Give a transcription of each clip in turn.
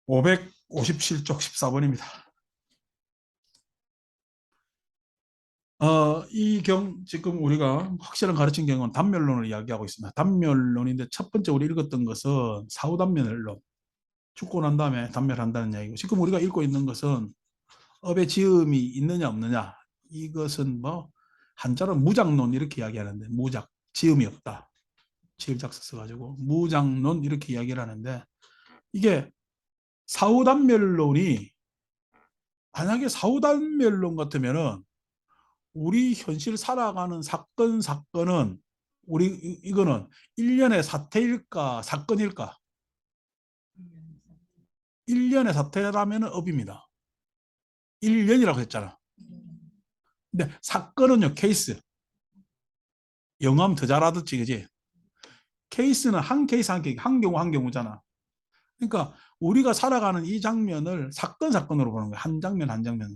557쪽 14번입니다. 지금 우리가 확실한 가르친 경우는 단멸론을 이야기하고 있습니다. 단멸론인데 첫 번째 우리 읽었던 것은 사후단멸론, 죽고 난 다음에 단멸한다는 이야기고, 지금 우리가 읽고 있는 것은 업의 지음이 있느냐 없느냐, 이것은 뭐 한자로 무작론 이렇게 이야기하는데, 무작, 지음이 없다. 지음작서 써가지고 무작론 이렇게 이야기를 하는데, 이게 사후단멸론이, 만약에 사후단멸론 같으면은 우리 현실 살아가는 사건은 우리 이거는 일련의 사태일까 사건일까? 일련의 사태라면 업입니다. 일련이라고 했잖아. 근데 사건은요, 케이스. 영어하면 더 잘하듯이, 그지? 케이스는 한 케이스 한 케이스, 한 경우 한 경우잖아. 그러니까 우리가 살아가는 이 장면을 사건으로 보는 거야. 한 장면 한 장면.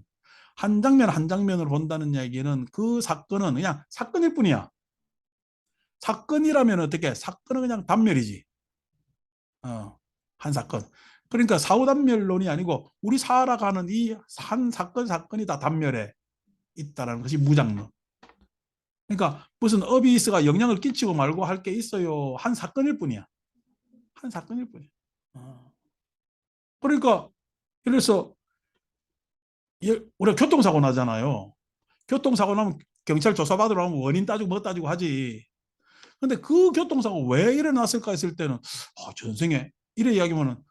한 장면 한 장면으로 본다는 얘기는 그 사건은 그냥 사건일 뿐이야. 사건이라면 어떻게? 사건은 그냥 단멸이지. 한 사건. 그러니까 사후단멸론이 아니고 우리 살아가는 이 한 사건이 다 단멸에 있다는 것이 무장론. 그러니까 무슨 업이 있어가 영향을 끼치고 말고 할 게 있어요. 한 사건일 뿐이야. 한 사건일 뿐이야. 어. 그러니까 그래서 우리가 교통사고 나잖아요. 교통사고 나면 경찰 조사받으러 가면 원인 따지고 뭐 따지고 하지. 근데 그 교통사고 왜 일어났을까 했을 때는 전생에 이래 이야기하면은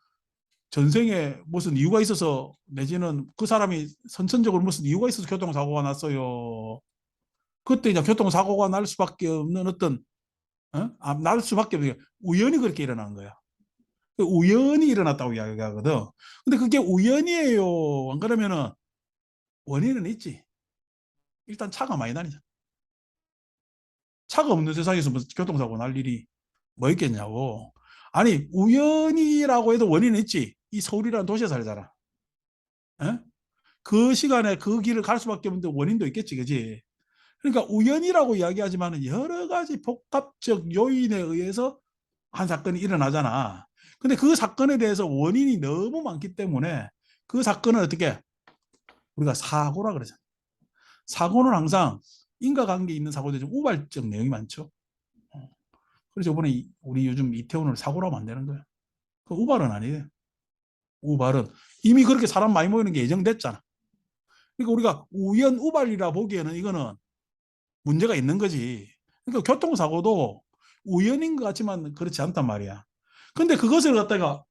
전생에 무슨 이유가 있어서, 내지는 그 사람이 선천적으로 무슨 이유가 있어서 교통사고가 났어요. 그때 이제 교통사고가 날 수밖에 없는 어떤, 날 수밖에 없는 게 우연히 그렇게 일어난 거야. 그 우연히 일어났다고 이야기하거든. 근데 그게 우연이에요. 안 그러면은 원인은 있지. 일단 차가 많이 다니잖아. 차가 없는 세상에서 무슨 교통사고 날 일이 뭐 있겠냐고. 아니, 우연이라고 해도 원인은 있지. 이 서울이라는 도시에 살잖아. 에? 그 시간에 그 길을 갈 수밖에 없는데 원인도 있겠지, 그지? 그러니까 우연이라고 이야기하지만 여러 가지 복합적 요인에 의해서 한 사건이 일어나잖아. 근데 그 사건에 대해서 원인이 너무 많기 때문에 그 사건은 어떻게 우리가 사고라 그러잖아. 사고는 항상 인과관계 있는 사고들이 좀 우발적 내용이 많죠. 어. 그래서 이번에 우리 요즘 이태원을 사고라고 만드는 거야. 그 우발은 아니에요. 우발은 이미 그렇게 사람 많이 모이는 게 예정됐잖아. 그러니까 우리가 우연 우발이라 보기에는 이거는 문제가 있는 거지. 그러니까 교통사고도 우연인 것 같지만 그렇지 않단 말이야. 근데 그것을 갖다가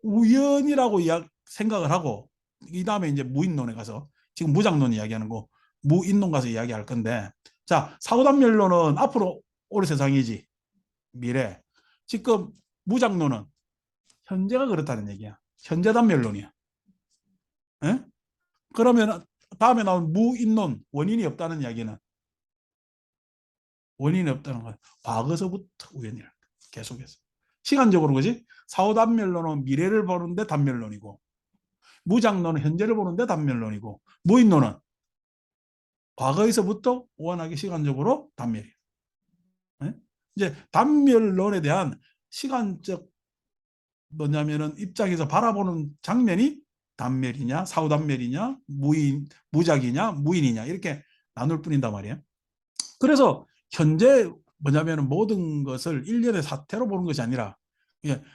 우연이라고 생각을 하고, 이 다음에 이제 무인론에 가서, 지금 무장론 이야기하는 거, 무인론 가서 이야기할 건데, 자, 사후단멸론은 앞으로 올 세상이지, 미래. 지금 무장론은 현재가 그렇다는 얘기야. 현재 단멸론이야. 에? 그러면 다음에 나온 무인론, 원인이 없다는 이야기는, 원인이 없다는 거야. 과거서부터 우연이라. 계속해서. 시간적으로 그지? 사후 단멸론은 미래를 보는데 단멸론이고, 무장론은 현재를 보는데 단멸론이고, 무인론은 과거에서부터 오한하게 시간적으로 단멸이에요. 네? 이제 단멸론에 대한 시간적 뭐냐면은 입장에서 바라보는 장면이 단멸이냐, 사후 단멸이냐, 무작이냐, 무인이냐 이렇게 나눌 뿐인단 말이에요. 그래서 현재 뭐냐면 모든 것을 일련의 사태로 보는 것이 아니라,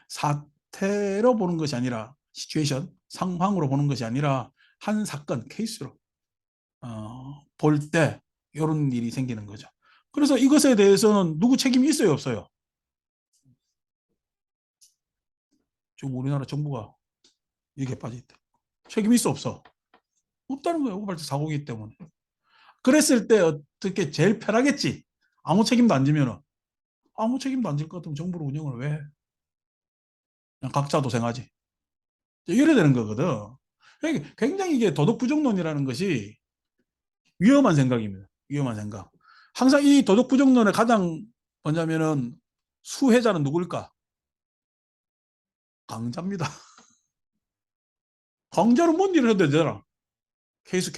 사태로 보는 것이 아니라, 시츄에이션, 상황으로 보는 것이 아니라 한 사건, 케이스로 볼 때 이런 일이 생기는 거죠. 그래서 이것에 대해서는 누구 책임이 있어요, 없어요? 지금 우리나라 정부가 여기에 빠져 있다. 책임이 있어, 없어? 없다는 거예요. 우발적 사고이기 때문에. 그랬을 때 어떻게 제일 편하겠지? 아무 책임도 안 지면은, 아무 책임도 안 질 것 같으면 정부로 운영을 왜 해? 그냥 각자 도생하지. 이래 되는 거거든. 그러니까 굉장히 이게 도덕 부정론이라는 것이 위험한 생각입니다. 위험한 생각. 항상 이 도덕 부정론의 가장 뭐냐면은 수혜자는 누굴까? 강자입니다. 강자는 뭔 일을 해도 되잖아. 케이스.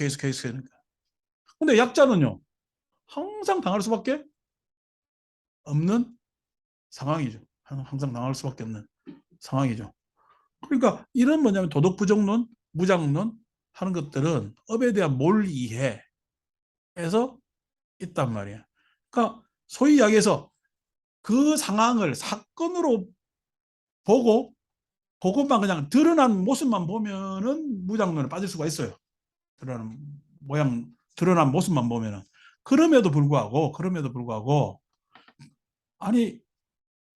근데 약자는요, 항상 당할 수밖에 없는 상황이죠. 항상 당할 수밖에 없는 상황이죠. 그러니까 이런 뭐냐면 도덕 부정론, 무장론 하는 것들은 업에 대한 몰이해에서 있단 말이야. 그러니까 소위 이야기해서 그 상황을 사건으로 보고 그것만 그냥 드러난 모습만 보면은 무장론에 빠질 수가 있어요. 드러난 모양, 드러난 모습만 보면은. 그럼에도 불구하고 아니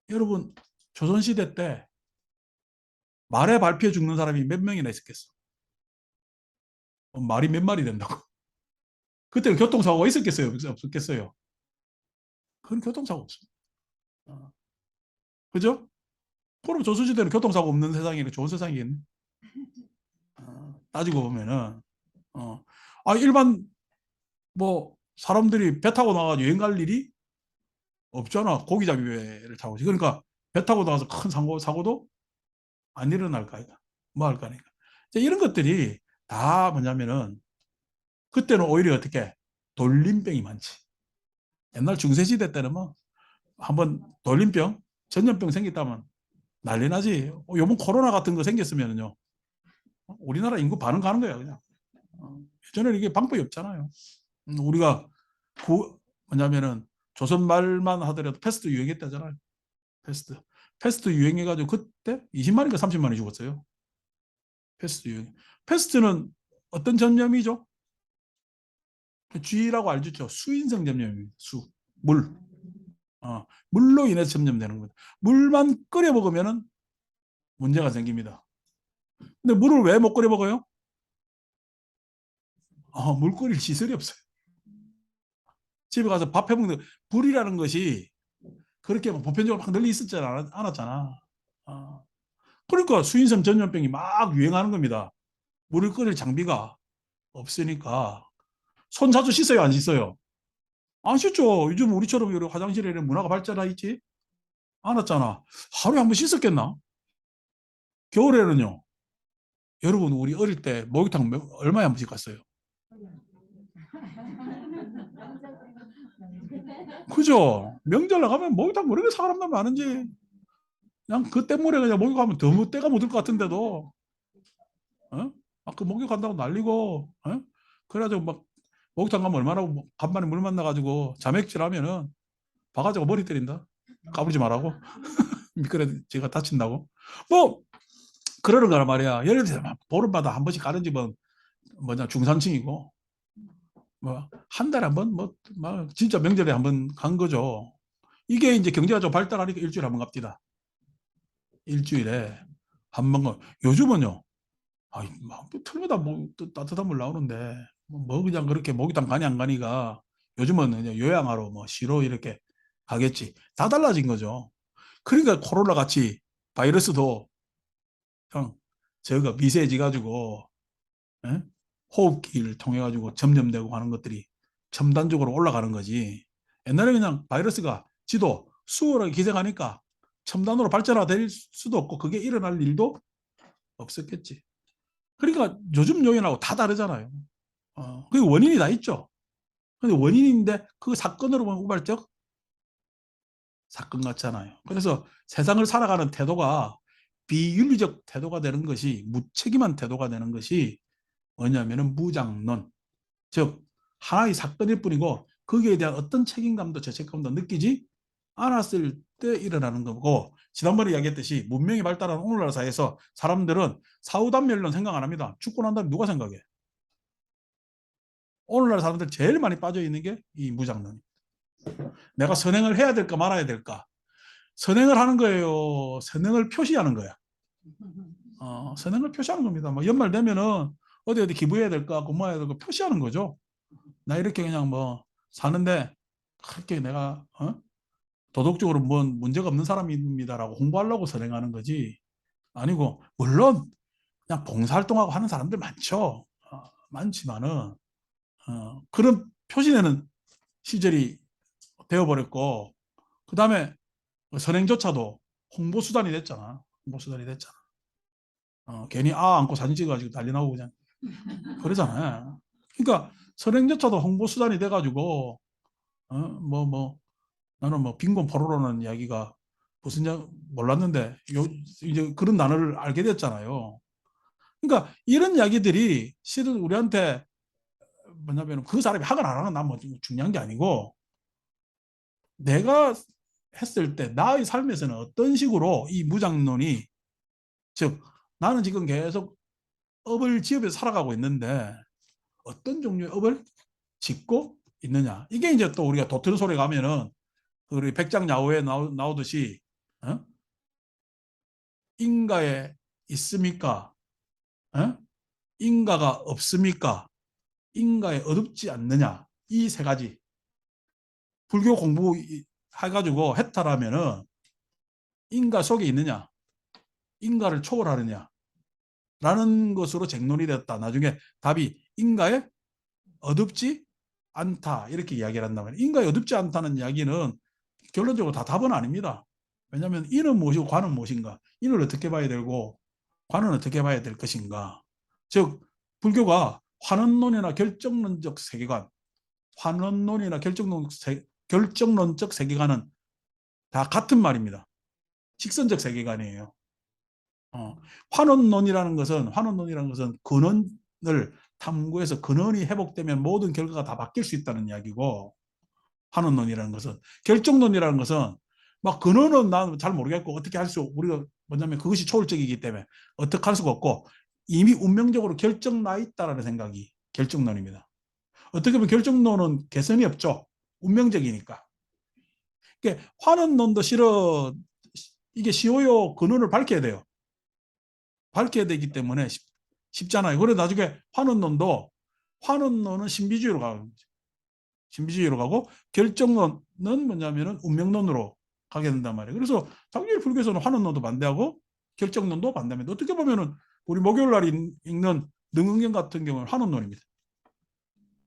여러분 조선시대 때 말에 밟혀 죽는 사람이 몇 명이나 있었겠어? 말이 몇 마리 된다고. 그때는 교통사고가 있었겠어요? 없었겠어요? 그런 교통사고 없어. 어. 그죠? 그럼 조선시대는 교통사고 없는 세상이 좋은 세상이겠네. 따지고 보면은 어. 일반 뭐 사람들이 배 타고 나가 여행 갈 일이 없잖아. 고기잡이 배를 타고. 그러니까 배 타고 나가서 큰 사고도 안 일어날 거 아이가. 뭐 할 거니까. 이런 것들이 다 뭐냐면은 그때는 오히려 어떻게 돌림병이 많지. 옛날 중세시대 때는 뭐 한번 돌림병, 전염병 생겼다면 난리 나지. 요번 코로나 같은 거 생겼으면요. 우리나라 인구 반응 가는 거야, 그냥. 예전에는 이게 방법이 없잖아요. 우리가 뭐냐면은 조선 말만 하더라도 패스트 유행했다잖아요. 패스트. 패스트 유행해가지고 그때 20만인가 30만이 죽었어요. 패스트 유행. 패스트는 어떤 전염이죠? G라고 알죠? 수인성 전염입니다. 물. 물로 인해서 전염되는 겁니다. 물만 끓여 먹으면 문제가 생깁니다. 근데 물을 왜 못 끓여 먹어요? 물 끓일 시설이 없어요. 집에 가서 밥 해먹는 불이라는 것이 그렇게 보편적으로 막 널리 있었지 않았잖아. 그러니까 수인성 전염병이 막 유행하는 겁니다. 물을 끓일 장비가 없으니까. 손 자주 씻어요, 안 씻어요? 안 씻죠. 요즘 우리처럼 이런 화장실에 이런 문화가 발달해 있지 않았잖아. 하루에 한 번 씻었겠나? 겨울에는요. 여러분 우리 어릴 때 목욕탕 얼마에 한 번씩 갔어요? 그죠? 명절 나가면 목욕탕 왜 이렇게 사람들 많은지 그냥 그 땐물에 그냥 목욕하면 더 때가 묻을 것 같은데도 어? 그 목욕한다고 난리고 그래가지고 막 목욕탕 가면 얼마나 간만에 물 만나가지고 자맥질 하면은 바가지고 머리 때린다. 까불지 말라고. 미끄러 제가 다친다고. 뭐 그러는 거란 말이야. 예를 들어 보름마다 한 번씩 가는 집은 뭐냐 중산층이고 뭐 한 달에 한 번 뭐 진짜 명절에 한 번 간 거죠. 이게 이제 경제가 좀 발달하니까 일주일에 한 번 갑디다. 일주일에 한 번 가. 요즘은요. 뭐 틀마다 뭐 따뜻한 물 나오는데 뭐 그냥 그렇게 목욕탕 가니 안 가니가 요즘은 그냥 요양하러 뭐 쉬러 이렇게 가겠지. 다 달라진 거죠. 그러니까 코로나 같이 바이러스도 형 저거 미세해지 가지고 예? 호흡기를 통해 가지고 점염되고 하는 것들이 첨단적으로 올라가는 거지. 옛날에 그냥 바이러스가 지도 수월하게 기생하니까 첨단으로 발전화될 수도 없고 그게 일어날 일도 없었겠지. 그러니까 요즘 요인하고 다 다르잖아요. 그 원인이 다 있죠. 근데 원인인데 그 사건으로 보면 우발적 사건 같잖아요. 그래서 세상을 살아가는 태도가 비윤리적 태도가 되는 것이 무책임한 태도가 되는 것이 뭐냐면은 무장론. 즉 하나의 사건일 뿐이고 거기에 대한 어떤 책임감도 죄책감도 느끼지 않았을 때 일어나는 거고 지난번에 이야기했듯이 문명이 발달한 오늘날 사회에서 사람들은 사후단멸론 생각 안 합니다. 죽고 난 다음에 누가 생각해? 오늘날 사람들 제일 많이 빠져 있는 게 이 무장론. 내가 선행을 해야 될까 말아야 될까? 선행을 하는 거예요. 선행을 표시하는 거야. 선행을 표시하는 겁니다. 뭐 연말 되면은 어디 기부해야 될까, 고마워야 될까 표시하는 거죠. 나 이렇게 그냥 뭐 사는데 그렇게 내가 도덕적으로 뭔 문제가 없는 사람입니다라고 홍보하려고 선행하는 거지. 아니고 물론 그냥 봉사활동하고 하는 사람들 많죠. 많지만은 그런 표시되는 시절이 되어버렸고 그 다음에 선행조차도 홍보수단이 됐잖아. 홍보수단이 됐잖아. 괜히 안고 사진 찍어가지고 난리 나고 그냥 그러잖아요. 그러니까 선행조차도 홍보수단이 돼가지고 나는 뭐 빈곤 포로로는 이야기가 무슨 몰랐는데 이제 그런 단어를 알게 됐잖아요. 그러니까 이런 이야기들이 실은 우리한테 뭐냐면 그 사람이 하건 안 하건 난뭐 중요한 게 아니고 내가 했을 때 나의 삶에서는 어떤 식으로 이 무장론이 즉 나는 지금 계속 업을 지으면서 살아가고 있는데 어떤 종류의 업을 짓고 있느냐. 이게 이제 또 우리가 도트는 소리 가면은 우리 백장야후에 나오듯이 어? 인가에 있습니까? 어? 인가가 없습니까? 인가에 어둡지 않느냐. 이 세 가지. 불교 공부 해가지고 해탈하면은 인가 속에 있느냐. 인가를 초월하느냐. 라는 것으로 쟁론이 되었다. 나중에 답이 인가에 어둡지 않다. 이렇게 이야기를 한단 말이에요. 인가에 어둡지 않다는 이야기는 결론적으로 다 답은 아닙니다. 왜냐하면 이는 무엇이고 관은 무엇인가. 인을 어떻게 봐야 되고 관은 어떻게 봐야 될 것인가. 즉 불교가 환원론이나 결정론적 세계관, 환원론이나 결정론적 세계관은 다 같은 말입니다. 직선적 세계관이에요. 어, 환원론이라는 것은 근원을 탐구해서 근원이 회복되면 모든 결과가 다 바뀔 수 있다는 이야기고 환원론이라는 것은 결정론이라는 것은 막 근원은 난 잘 모르겠고 어떻게 할 수 우리가 뭐냐면 그것이 초월적이기 때문에 어떻게 할 수가 없고 이미 운명적으로 결정 나 있다라는 생각이 결정론입니다. 어떻게 보면 결정론은 개선이 없죠. 운명적이니까. 그러니까 환원론도 싫어 이게 쉬워요. 근원을 밝혀야 돼요. 밝혀야 되기 때문에 쉽잖아요. 그래 나중에 환원론은 신비주의로 가는 거죠. 신비주의로 가고 결정론은 뭐냐면은 운명론으로 가게 된단 말이에요. 그래서 당연히 불교에서는 환원론도 반대하고 결정론도 반대합니다. 어떻게 보면은 우리 목요일 날 읽는 능응경 같은 경우는 환원론입니다.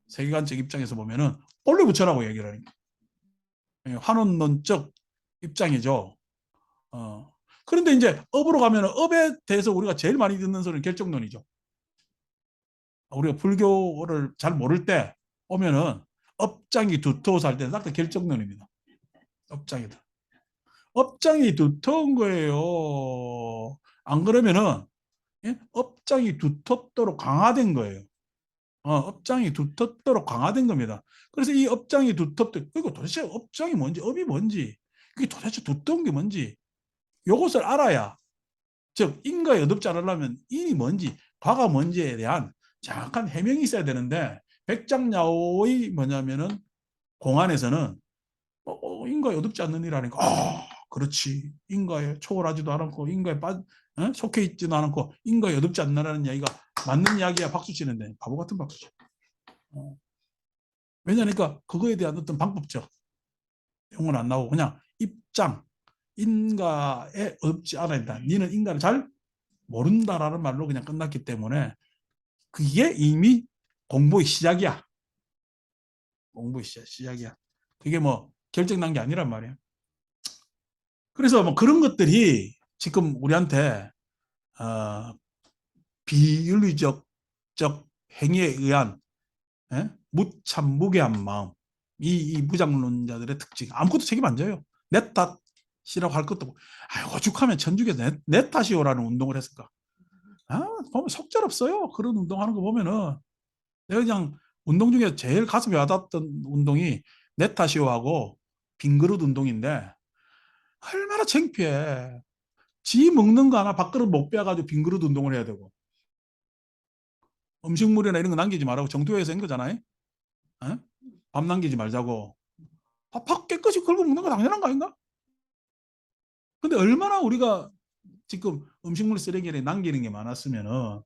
세계관적 입장에서 보면은 본래 부처라고 얘기를 하는 거예요. 환원론적 입장이죠. 그런데 이제 업으로 가면은 업에 대해서 우리가 제일 많이 듣는 소리는 결정론이죠. 우리가 불교를 잘 모를 때 오면은 업장이 두터워서 할 때는 딱 결정론입니다. 업장이다. 업장이 두터운 거예요. 안 그러면은 예? 업장이 두텁도록 강화된 거예요. 업장이 두텁도록 강화된 겁니다. 그래서 이 업장이 두텁도 그리고 도대체 업장이 뭔지 업이 뭔지 그게 도대체 두터운 게 뭔지 이것을 알아야 즉 인과에 어둡지 않으려면 인이 뭔지 과가 뭔지에 대한 정확한 해명이 있어야 되는데 백장야오의 뭐냐면은 공안에서는 인과에 어둡지 않는 일하니까 그렇지 인과에 초월하지도 않고 인과에 속해 있지도 않고 인과에 어둡지 않나라는 이야기가 맞는 이야기야 박수 치는데 바보 같은 박수죠. 왜냐니까 그거에 대한 어떤 방법적 용어는 안 나오고 그냥 입장 인과에 어둡지 않아야 된다. 니는 인간을 잘 모른다라는 말로 그냥 끝났기 때문에 그게 이미 공부의 시작이야. 공부의 시작이야. 그게 뭐 결정난 게 아니란 말이야. 그래서 뭐 그런 것들이 지금 우리한테 비윤리적 행위에 의한 무참 무괴한 마음 이 무장론자들의 특징 아무것도 책임 안 져요. 내 탓이라고 할 것도 없고 오죽하면 천주교에서 내 탓이오라는 운동을 했을까. 보면 속절없어요. 그런 운동하는 거 보면은 내가 그냥 운동 중에 제일 가슴이 와닿았던 운동이 내 탓이오하고 빈그릇 운동인데 얼마나 창피해. 지 먹는 거 하나 밥그릇 못 빼가지고 빈그릇 운동을 해야 되고 음식물이나 이런 거 남기지 말라고 정토에서 한 거잖아요. 에? 밥 남기지 말자고. 밥 깨끗이 긁어 먹는 거 당연한 거 아닌가? 근데 얼마나 우리가 지금 음식물 쓰레기에 남기는 게 많았으면은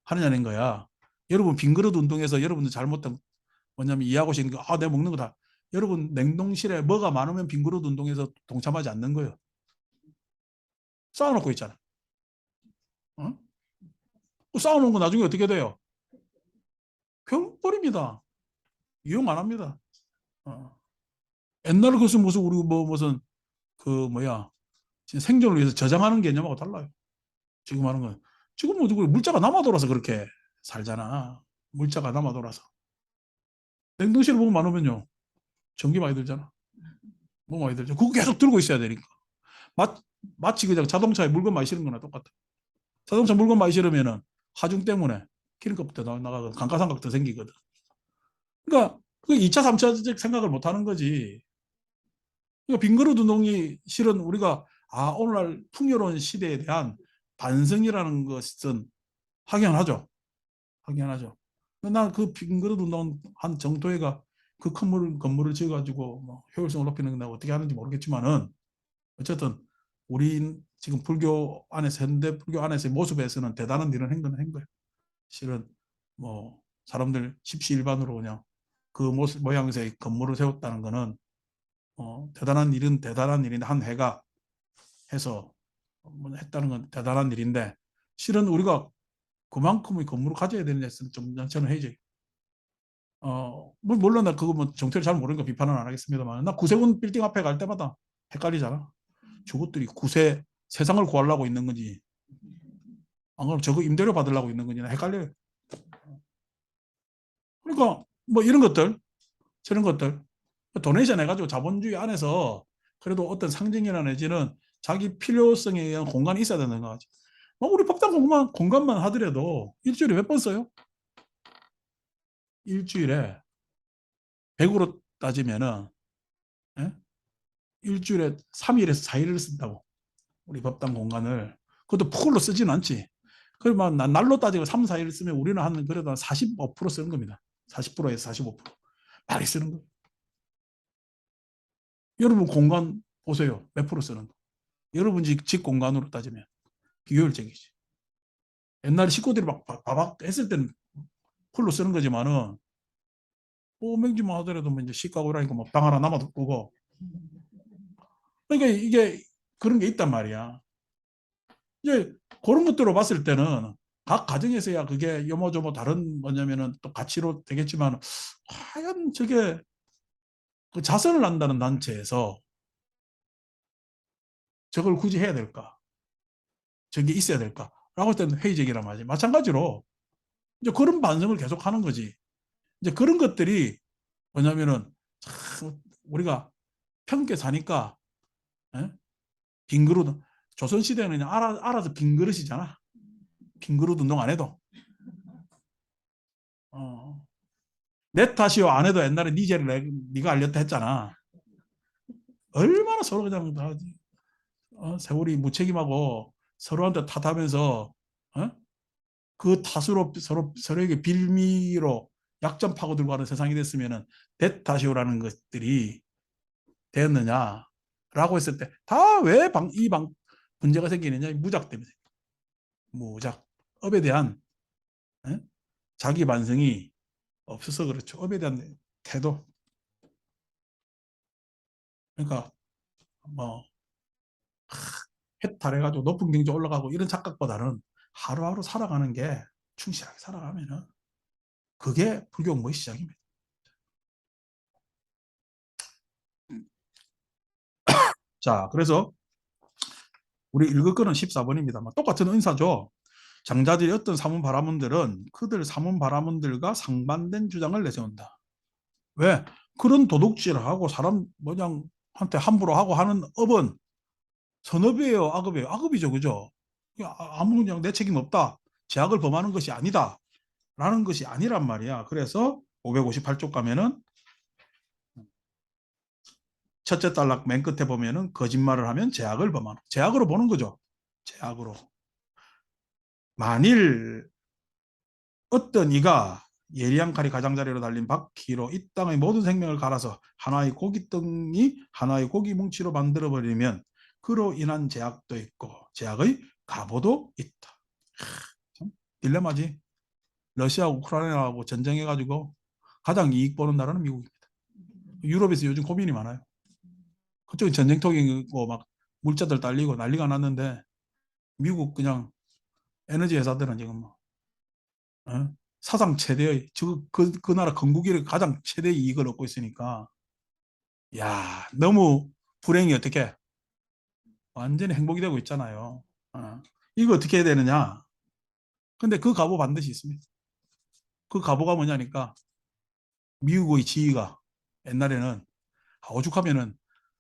하느냐는 거야. 여러분 빈그릇 운동에서 여러분들 잘못된 뭐냐면 이해하고 계시는 거, 내가 먹는 거다. 여러분 냉동실에 뭐가 많으면 빈그릇 운동에서 동참하지 않는 거예요. 쌓아놓고 있잖아. 어? 쌓아놓은 거 나중에 어떻게 돼요? 결국 버립니다. 이용 안 합니다. 옛날 것은 무슨 우리 뭐 무슨 그 뭐야 생존을 위해서 저장하는 개념하고 달라요. 지금 하는 건 지금 뭐 물자가 남아 돌아서 그렇게 살잖아. 물자가 남아 돌아서 냉동실에 보면 많으면요 전기 많이 들잖아. 뭐 많이 들죠. 그거 계속 들고 있어야 되니까. 마치 그냥 자동차에 물건 많이 실은 거나 똑같아. 자동차 물건 많이 실으면은 하중 때문에 기름값도 나가고 감가상각도 생기거든. 그러니까 그 2차, 3차적 생각을 못 하는 거지. 그러니까 빈그릇 운동이 실은 우리가 오늘날 풍요로운 시대에 대한 반성이라는 것은 확연하죠. 확연하죠. 난그 빈그릇 운동 한 정도회가 그 건물을 지어가지고 뭐 효율성을 높이는 데 어떻게 하는지 모르겠지만은 어쨌든 우리 지금 불교 안에서 현대 불교 안에서의 모습에서는 대단한 일을 한 거예요. 실은 뭐 사람들 십시일반으로 그냥 그 모습 모양새의 건물을 세웠다는 거는 대단한 일은 대단한 일인데 한 회가 해서 뭐 했다는 건 대단한 일인데 실은 우리가 그만큼의 건물을 가져야 되는 데서는 좀 저는 해이죠. 물론 나 그거 뭐 정체를 잘 모르니까 비판은 안 하겠습니다만 나 구세군 빌딩 앞에 갈 때마다 헷갈리잖아. 저것들이 구세 세상을 구하려고 있는 건지 안 그러면 저거 임대료 받으려고 있는 건지 헷갈려요. 그러니까 뭐 이런 것들 저런 것들 도네이션 해가지고 자본주의 안에서 그래도 어떤 상징이나 내지는 자기 필요성에 의한 공간이 있어야 되는 거지. 우리 법당 공간만 하더라도 일주일에 몇 번 써요? 일주일에 100으로 따지면은 예? 일주일에 3일에서 4일을 쓴다고. 우리 법당 공간을. 그것도 풀로 쓰지는 않지. 그러면 날로 따지고 3, 4일 쓰면 우리는 한 그래도 한 45% 쓰는 겁니다. 40%에서 45%. 많이 쓰는 거예요. 여러분 공간 보세요. 몇 프로 쓰는 거. 여러분 집 공간으로 따지면 비효율적이지. 옛날에 식구들이 막 바박 했을 때는 풀로 쓰는 거지만은 오맹지만 하더라도 뭐 이제 시가고라니까 뭐 방 하나 남아도 고 그러니까 이게 그런 게 있단 말이야. 이제 그런 것들로 봤을 때는 각 가정에서야 그게 요모조모 다른 뭐냐면은 또 가치로 되겠지만 과연 저게 그 자선을 한다는 단체에서 저걸 굳이 해야 될까? 저게 있어야 될까? 라고 할 때는 회의적이란 말이지. 마찬가지로 이제 그런 반성을 계속 하는 거지. 이제 그런 것들이 뭐냐면은 참 우리가 평게 사니까 예? 빈 그릇 조선시대는 그냥 알아서 빈 그릇이잖아. 빈 그릇 운동 안 해도 어. 내 탓이요 안 해도 옛날에 니제를 네가 알렸다 했잖아. 얼마나 서로 그냥 다 세월이 무책임하고 서로한테 탓하면서 어? 그 탓으로 서로에게 빌미로 약점 파고들고 하는 세상이 됐으면은 내 탓이요라는 것들이 되었느냐라고 했을 때 다 왜 이 문제가 생기느냐 무작 때문에 무작 업에 대한 에? 자기 반성이 없어서 그렇죠. 업에 대한 태도 그러니까 뭐 해탈해가지고 높은 경제 올라가고 이런 착각보다는 하루하루 살아가는 게 충실하게 살아가면은 그게 불교공부의 시작입니다. 자, 그래서 우리 읽을 거는 14번입니다. 똑같은 은사죠. 장자들이 어떤 사문 바라문들은 그들 사문 바라문들과 상반된 주장을 내세운다. 왜? 그런 도둑질을 하고 사람 뭐냐한테 함부로 하고 하는 업은 선업이에요, 악업이에요? 악업이죠, 그죠? 아무 그냥 내 책임 없다. 제약을 범하는 것이 아니다. 라는 것이 아니란 말이야. 그래서 558쪽 가면은 첫째 단락 맨 끝에 보면은 거짓말을 하면 제약을 범하는 제약으로 보는 거죠. 제약으로. 만일 어떤 이가 예리한 칼이 가장자리로 달린 바퀴로 이 땅의 모든 생명을 갈아서 하나의 고깃덩이 하나의 고기 뭉치로 만들어 버리면 그로 인한 제약도 있고 제약의 가보도 있다. 참 딜레마지. 러시아 우크라이나하고 전쟁해가지고 가장 이익 보는 나라는 미국입니다. 유럽에서 요즘 고민이 많아요. 그쪽은 전쟁통이고 막 물자들 딸리고 난리가 났는데 미국 그냥 에너지 회사들은 지금 뭐, 어? 사상 최대의 그 나라 건국일의 가장 최대의 이익을 얻고 있으니까 야 너무 불행이 어떻게 완전히 행복이 되고 있잖아요. 이거 어떻게 해야 되느냐? 근데 그 가보 반드시 있습니다. 그 가보가 뭐냐니까 미국의 지위가 옛날에는 오죽하면은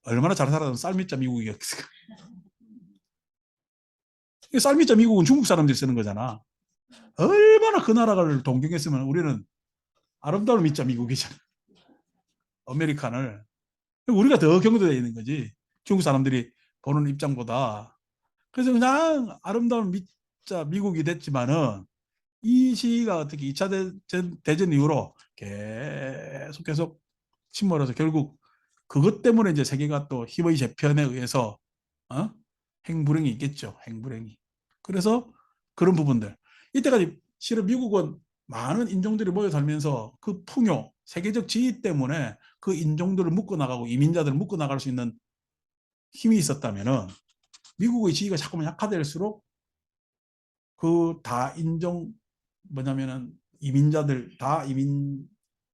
얼마나 잘 살아도 쌀미자 미국이었을까. 쌀미자 미국은 중국 사람들이 쓰는 거잖아. 얼마나 그 나라를 동경했으면 우리는 아름다운 미자 미국이잖아. 아메리칸을. 우리가 더 경도되어 있는 거지. 중국 사람들이 보는 입장보다. 그래서 그냥 아름다운 미자 미국이 됐지만은 이 시기가 어떻게 2차 대전 이후로 계속 침몰해서 결국 그것 때문에 이제 세계가 또 힘의 재편에 의해서 어? 행불행이 있겠죠. 행불행이. 그래서 그런 부분들. 이때까지 실은 미국은 많은 인종들이 모여 살면서 그 풍요, 세계적 지위 때문에 그 인종들을 묶어나가고 이민자들을 묶어나갈 수 있는 힘이 있었다면은 미국의 지위가 자꾸만 약화될수록 그 다인종 뭐냐면은 이민자들 다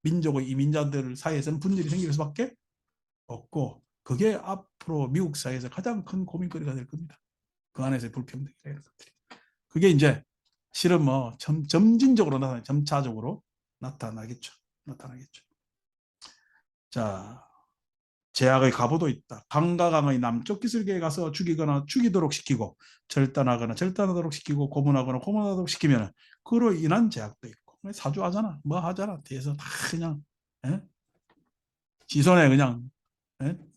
민족의 이민자들 사이에서는 분열이 생길 수밖에 없고 그게 앞으로 미국 사회에서 가장 큰 고민거리가 될 겁니다. 그 안에서의 불평등이나 이런 것들이. 그게 이제 실은 뭐 점진적으로 점차적으로 나타나겠죠. 나타나겠죠. 자, 제약의 가보도 있다. 강과 강의 남쪽 기슭에 가서 죽이거나 죽이도록 시키고 절단하거나 절단하도록 시키고 고문하거나 고문하도록 시키면 그로 인한 제약도 있고 사주하잖아. 뭐 하잖아. 뒤에서 다 그냥 에? 지손에 그냥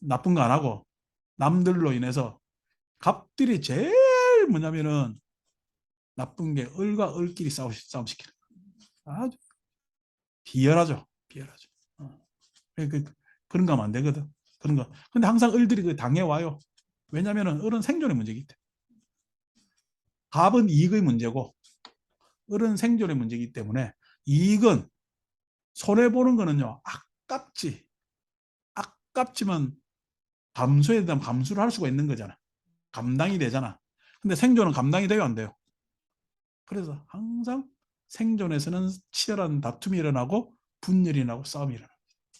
나쁜 거 안 하고 남들로 인해서 갑들이 제일 뭐냐면은 나쁜 게 을과 을끼리 싸움 시키는 거야. 아주 비열하죠. 비열하죠. 그런 거 하면 안 되거든. 그런 거. 근데 항상 을들이 그 당해와요. 왜냐면은 을은 생존의 문제이기 때문에. 갑은 이익의 문제고 을은 생존의 문제이기 때문에 이익은 손해보는 거는요. 아깝지. 아깝지만 감수에 대한 감수를 할 수가 있는 거잖아. 감당이 되잖아. 근데 생존은 감당이 돼요, 안 돼요? 그래서 항상 생존에서는 치열한 다툼이 일어나고 분열이 일어나고 싸움이 일어납니다.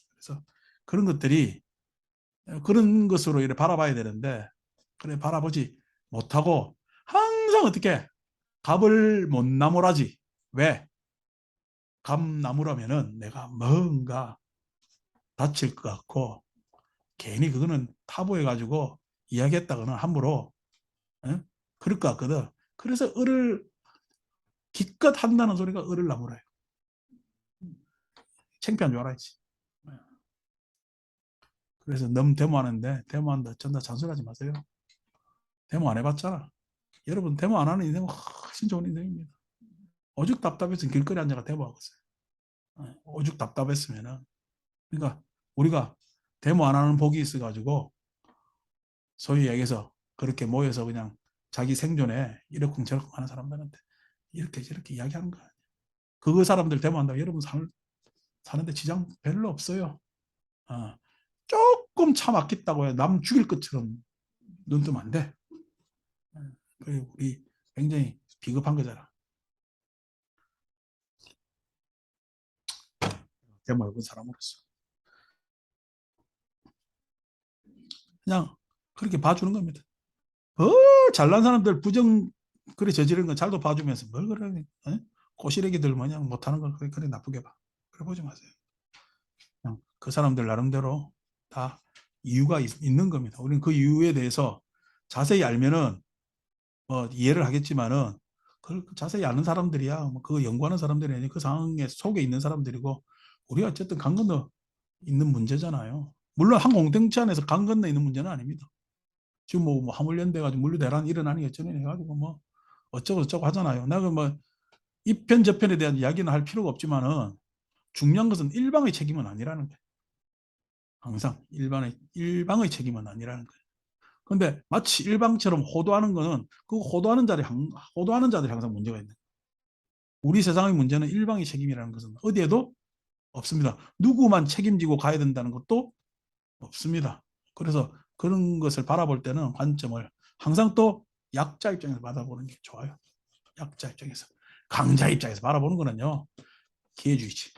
그래서 그런 것들이 그런 것으로 이렇게 바라봐야 되는데 그래 바라보지 못하고 항상 어떻게 갑을 못 나무라지. 왜? 갑 나무라면은 내가 뭔가 다칠 것 같고 괜히 그거는 타보해가지고 이야기했다거나 함부로 에? 그럴 것 같거든. 그래서 을을 기껏 한다는 소리가 을을 나무라요. 창피한 줄 알아야지. 그래서 너무 데모하는데 데모한다 어쩐다 잔소리하지 마세요. 데모 안 해봤잖아. 여러분 데모 안 하는 인생은 훨씬 좋은 인생입니다. 오죽 답답했으면 길거리 앉아가 데모하겠어요. 오죽 답답했으면은. 그러니까 우리가 데모 안 하는 복이 있어가지고 소위 얘기해서 그렇게 모여서 그냥 자기 생존에 이러쿵저러쿵 하는 사람들한테 이렇게 저렇게 이야기하는 거야. 그 사람들 데모한다고 여러분 사는데 지장 별로 없어요. 어, 조금 차 막혔다고 해. 남 죽일 것처럼 눈 뜨면 안 돼. 그리고 우리 굉장히 비겁한 거잖아. 데모 해본 사람으로서. 그냥 그렇게 봐주는 겁니다. 잘난 사람들 부정 그래 저지르는 건 잘도 봐주면서 뭘 그래 꼬시래기들 마냥 못하는 걸 그래 나쁘게 봐. 그래 보지 마세요. 그냥 그 사람들 나름대로 다 이유가 있는 겁니다. 우리는 그 이유에 대해서 자세히 알면은 뭐 이해를 하겠지만은 그걸 자세히 아는 사람들이야. 뭐 그거 연구하는 사람들이 아니고 그 상황에 속에 있는 사람들이고 우리가 어쨌든 강 건너 있는 문제잖아요. 물론 한 공동체 안에서 강 건너 있는 문제는 아닙니다. 지금 뭐 화물연대 가지고 물류 대란 일어나는 게 어쩌니 해가지고 뭐 어쩌고 저쩌고 하잖아요. 내가 뭐 이편 저편에 대한 이야기는 할 필요가 없지만은 중요한 것은 일방의 책임은 아니라는 거예요. 항상 일방의 책임은 아니라는 거예요. 근데 마치 일방처럼 호도하는 거는 그 호도하는 자들이 항상 문제가 있는 거예요. 우리 세상의 문제는 일방의 책임이라는 것은 어디에도 없습니다. 누구만 책임지고 가야 된다는 것도 없습니다. 그래서 그런 것을 바라볼 때는 관점을 항상 또 약자 입장에서 바라보는 게 좋아요. 약자 입장에서. 강자 입장에서 바라보는 거는요. 기회주의지.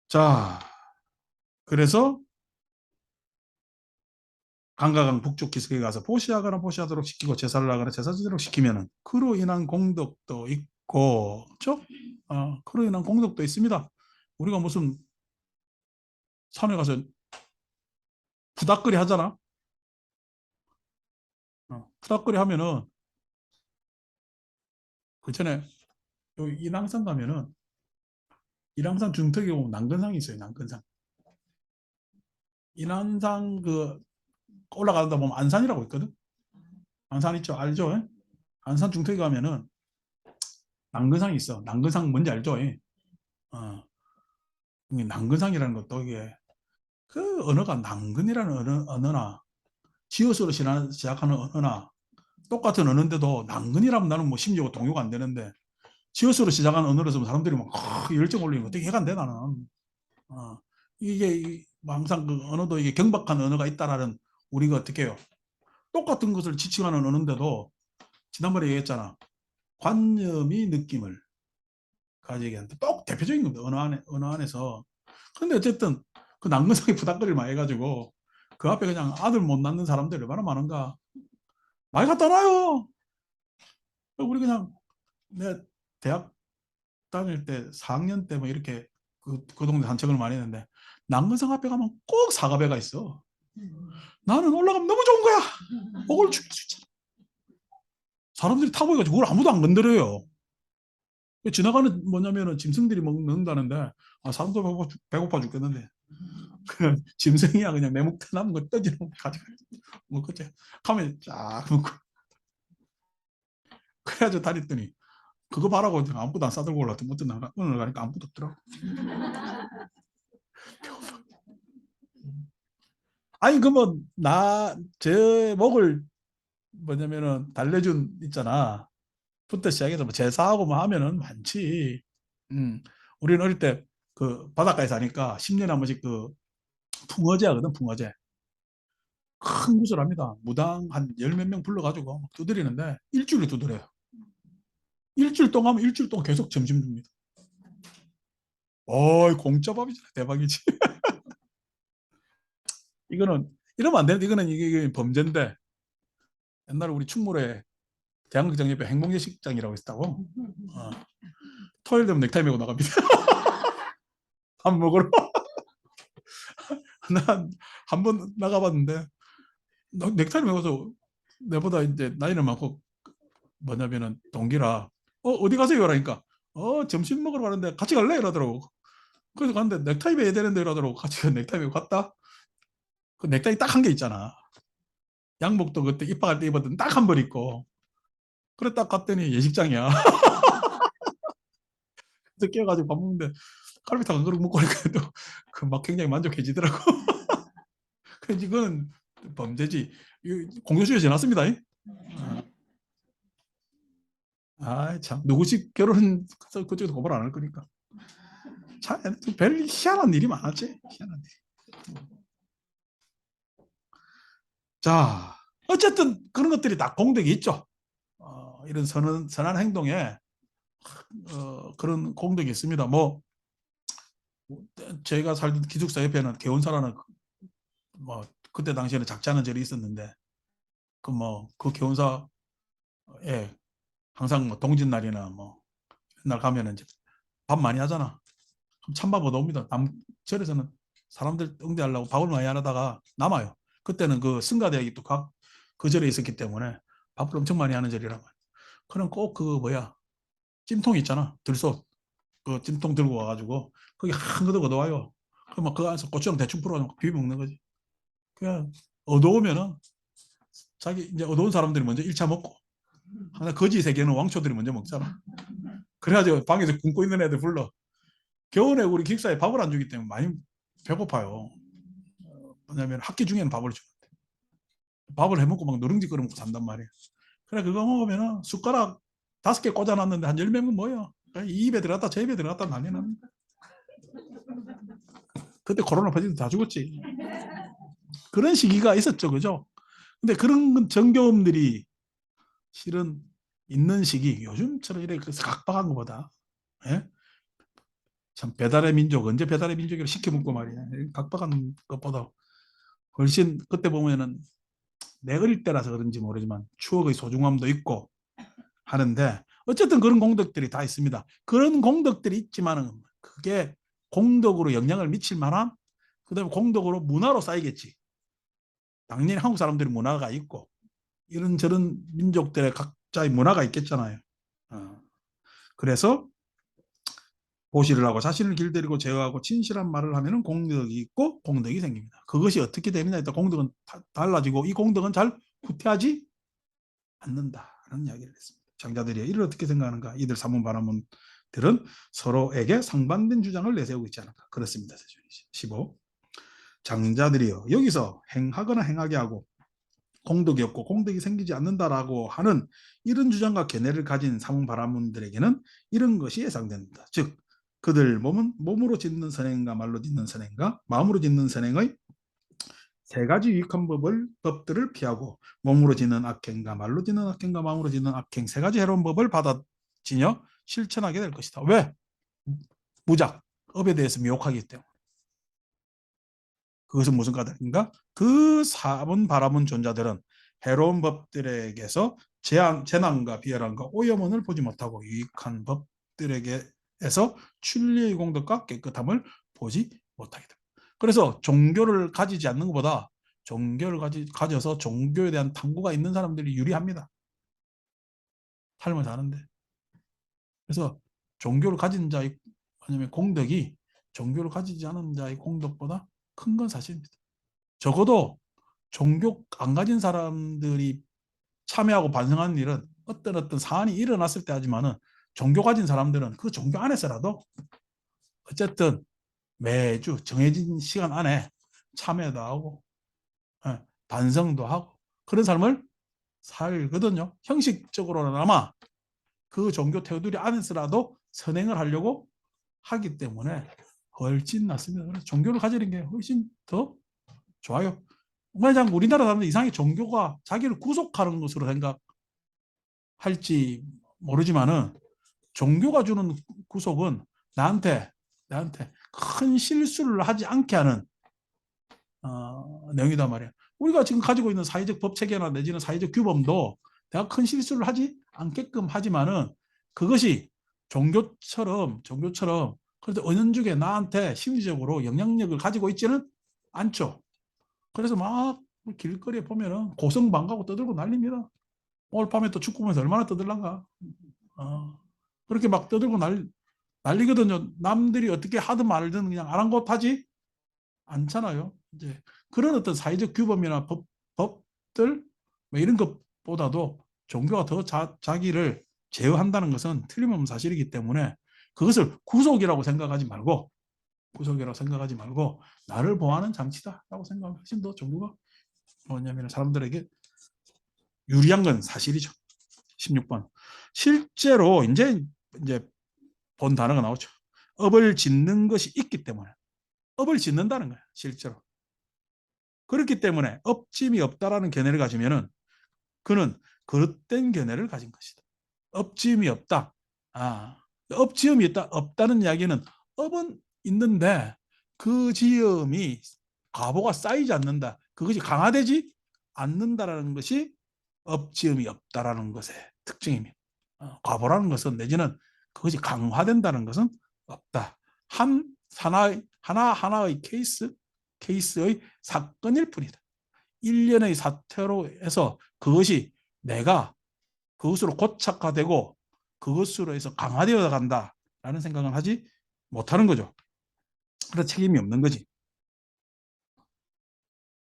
자, 그래서 강과 강 북쪽 기슭에 가서 보시하거나 보시하도록 시키고 제사를 하거나 제사 지도록 시키면은 그로 인한 공덕도 있고, 그렇죠? 그로 인한 공덕도 있습니다. 우리가 무슨 산에 가서 푸닥거리 하잖아. 푸닥거리 하면은 그 전에 여기 인왕산 가면은 인왕산 중턱에 보면 난근상이 있어요. 난근상. 인왕산 그 올라가다 보면 안산이라고 있거든. 안산 있죠? 알죠? 예? 안산 중턱에 가면은 난근상이 있어. 난근상 뭔지 알죠? 예? 어. 이게 난근상이라는 것도 이게 그 언어가 난근이라는 언어나 지어서로 시작하는 언어나 똑같은 언어인데도 난근이라면 나는 뭐 심지어 동요가 안 되는데 지어서로 시작하는 언어로 서 사람들이 막 열정 올리는 거 어떻게 해가 안 돼 나는. 이게 항상 그 언어도 이게 경박한 언어가 있다라는 우리가 어떻게 해요? 똑같은 것을 지칭하는 언어인데도 지난번에 얘기했잖아. 관념이 느낌을 가지게 하는데 똑 대표적인 겁니다. 언어 안에서. 근데 어쨌든 그 난근상이 부닥거리를 많이 해가지고 그 앞에 그냥 아들 못 낳는 사람들이 얼마나 많은가. 많이 갖다 놔요. 우리 그냥 내 대학 다닐 때 4학년 때 뭐 이렇게 그 동네 산책을 많이 했는데 난근상 앞에 가면 꼭 사과배가 있어. 나는 올라가면 너무 좋은 거야. 목을 죽일 수 있잖아. 사람들이 타보여가지고 그걸 아무도 안 건드려요. 지나가는 뭐냐면은 짐승들이 먹는다는데 사람도 배고파 죽겠는데 그냥 짐승이야 그냥 내 목대 남은 거 떠지는 거 가져가 뭐 그때 가면 쫙 먹고 그래가지고 다녔더니 그거 봐라고 아무것도 안 싸들고 올라왔더니 어떤 날 오늘 가니까 아무것도 없더라고. 아니 그러면 제 목을 뭐냐면은 달래준 있잖아. 부터 시작해서 뭐 제사하고 뭐 하면은 많지. 음. 우리는 어릴 때 그 바닷가에 사니까 10년에 한 번씩 그 풍어제 하거든, 풍어제. 큰 구슬 합니다. 무당 한 열 몇 명 불러가지고 막 두드리는데 일주일을 두드려요. 일주일 동안 하면 일주일 동안 계속 점심 줍니다. 어이, 공짜밥이잖아. 대박이지. 이거는, 이러면 안 되는데, 이게 범죄인데, 옛날에 우리 충무로에 대한극장 옆에 행복예식장이라고 있었다고. 어. 토요일 되면 넥타이 메고 나갑니다. 밥 먹으러. 난 한 번 나가봤는데, 넥타이 메고서 내보다 이제 나이는 많고, 뭐냐면은 동기라, 어디 가세요? 라니까, 점심 먹으러 가는데 같이 갈래? 이러더라고. 그래서 갔는데 넥타이 매야 되는데 이러더라고. 같이 넥타이 메고 갔다. 그 넥타이 딱 한 개 있잖아. 양복도 그때 입학할 때 입었던 딱 한 벌 입고. 그래 딱 갔더니 예식장이야. 그래서 깨가지고 밥 먹는데 갈비탕 한 그릇 먹고 그러니까 또그막 굉장히 만족해지더라고. 그래서 이건 범죄지. 공소시효 지났습니다. 아, 참. 누구씩 결혼 그쪽에서 고발 안 할 거니까. 참, 별 희한한 일이 많았지. 희한한 일. 자, 어쨌든 그런 것들이 다 공덕이 있죠. 이런 선한 행동에 그런 공덕이 있습니다. 뭐 제가 살던 기숙사 옆에는 개운사라는 뭐 그때 당시에는 작지 않은 절이 있었는데 그 개운사에 항상 뭐 동짓날이나 뭐 날 가면은 이제 밥 많이 하잖아. 그럼 찬밥 얻어옵니다. 절에서는 사람들 응대하려고 밥을 많이 안 하다가 남아요. 그때는 그 승가대학이 또 그 절에 있었기 때문에 밥을 엄청 많이 하는 절이란 말이야. 그럼 꼭 그 뭐야 찜통 있잖아. 들솥 그 찜통 들고 와가지고 거기 한 그릇 얻어와요. 그럼 그 안에서 고추장 대충 풀어가지고 비벼 먹는 거지. 그냥 얻어오면은 자기 이제 얻어온 사람들이 먼저 1차 먹고 항상 거지 세계는 왕초들이 먼저 먹잖아. 그래가지고 방에서 굶고 있는 애들 불러. 겨울에 우리 기숙사에 밥을 안 주기 때문에 많이 배고파요. 왜냐면 학기 중에는 밥을 줘. 밥을 해먹고 막 누룽지 끓여 먹고 산단 말이야. 그래 그거 먹으면 숟가락 5개 꽂아놨는데 한 10명은 뭐야. 이 입에 들어갔다 저 입에 들어갔다 난리 납니다. 그때 코로나 퍼지도 다 죽었지. 그런 시기가 있었죠. 그죠? 근데 그런 정겨움들이 실은 있는 시기 요즘처럼 이렇게 각박한 것보다 예? 참 배달의 민족 언제 배달의 민족이라 시켜 먹고 말이야 각박한 것보다 훨씬 그때 보면은 내 어릴 때라서 그런지 모르지만 추억의 소중함도 있고 하는데 어쨌든 그런 공덕들이 다 있습니다. 그런 공덕들이 있지만은 그게 공덕으로 영향을 미칠 만한 그다음에 공덕으로 문화로 쌓이겠지. 당연히 한국 사람들이 문화가 있고 이런저런 민족들의 각자의 문화가 있겠잖아요. 그래서 보시를 하고 자신을 길들이고 제어하고 진실한 말을 하면 공덕이 있고 공덕이 생깁니다. 그것이 어떻게 되느냐에 따라 공덕은 달라지고 이 공덕은 잘 후퇴하지 않는다라는 이야기를 했습니다. 장자들이 이를 어떻게 생각하는가? 이들 사문바라문들은 서로에게 상반된 주장을 내세우고 있지 않을까? 그렇습니다. 15. 장자들이요. 여기서 행하거나 행하게 하고 공덕이 없고 공덕이 생기지 않는다라고 하는 이런 주장과 견해를 가진 사문바라문들에게는 이런 것이 예상됩니다. 즉 그들 몸으로 짓는 선행과 말로 짓는 선행과 마음으로 짓는 선행의 세 가지 유익한 법들을 피하고 몸으로 짓는 악행과 말로 짓는 악행과 마음으로 짓는 악행 세 가지 해로운 법을 받아지며 실천하게 될 것이다. 왜? 무작, 업에 대해서 미혹하기 때문에. 그것은 무슨 까닭인가? 그 사문 바라문 존자들은 해로운 법들에게서 재난과 비열함과 오염원을 보지 못하고 유익한 법들에게서 출리의 공덕과 깨끗함을 보지 못하게 됩니다. 그래서 종교를 가지지 않는 것보다 종교를 가져서 종교에 대한 탐구가 있는 사람들이 유리합니다. 삶을 사는데. 그래서 종교를 가진 자의 왜냐면 공덕이 종교를 가지지 않은 자의 공덕보다 큰 건 사실입니다. 적어도 종교 안 가진 사람들이 참여하고 반성하는 일은 어떤 사안이 일어났을 때 하지만은 종교 가진 사람들은 그 종교 안에서라도 어쨌든 매주 정해진 시간 안에 참여도 하고 반성도 하고 그런 삶을 살거든요. 형식적으로나마 그 종교 태우들이 안에서라도 선행을 하려고 하기 때문에 훨씬 낫습니다. 그래서 종교를 가지는 게 훨씬 더 좋아요. 만약 우리나라 사람들 이상하게 종교가 자기를 구속하는 것으로 생각할지 모르지만은 종교가 주는 구속은 나한테 큰 실수를 하지 않게 하는 내용이단 말이야. 우리가 지금 가지고 있는 사회적 법 체계나 내지는 사회적 규범도 내가 큰 실수를 하지 않게끔 하지만은 그것이 종교처럼 그래도 은연중에 나한테 심리적으로 영향력을 가지고 있지는 않죠. 그래서 막 길거리에 보면은 고성방가고 떠들고 난립니다. 오늘 밤에 또 축구 보면서 얼마나 떠들란가. 그렇게 막 떠들고 난리거든요. 남들이 어떻게 하든 말든 그냥 아랑곳하지 않잖아요. 이제 그런 어떤 사회적 규범이나 법들 뭐 이런 것보다도 종교가 더 자기를 제어한다는 것은 틀림없는 사실이기 때문에 그것을 구속이라고 생각하지 말고 나를 보호하는 장치다라고 생각하면 훨씬 더 종교가 뭐냐면 사람들에게 유리한 건 사실이죠. 16번. 실제로 이제 본 단어가 나오죠. 업을 짓는 것이 있기 때문에 업을 짓는다는 거예요. 실제로. 그렇기 때문에 업짐이 없다라는 견해를 가지면은 그는 그릇된 견해를 가진 것이다. 업지음이 없다. 업지음이 없다는 이야기는 업은 있는데 그 지음이 과보가 쌓이지 않는다. 그것이 강화되지 않는다라는 것이 업지음이 없다라는 것의 특징입니다. 과보라는 것은 내지는 그것이 강화된다는 것은 없다. 하나하나의 케이스의 사건일 뿐이다. 일련의 사태로 해서 그것이 내가 그것으로 고착화되고 그것으로 해서 강화되어 간다라는 생각을 하지 못하는 거죠. 그래서 책임이 없는 거지.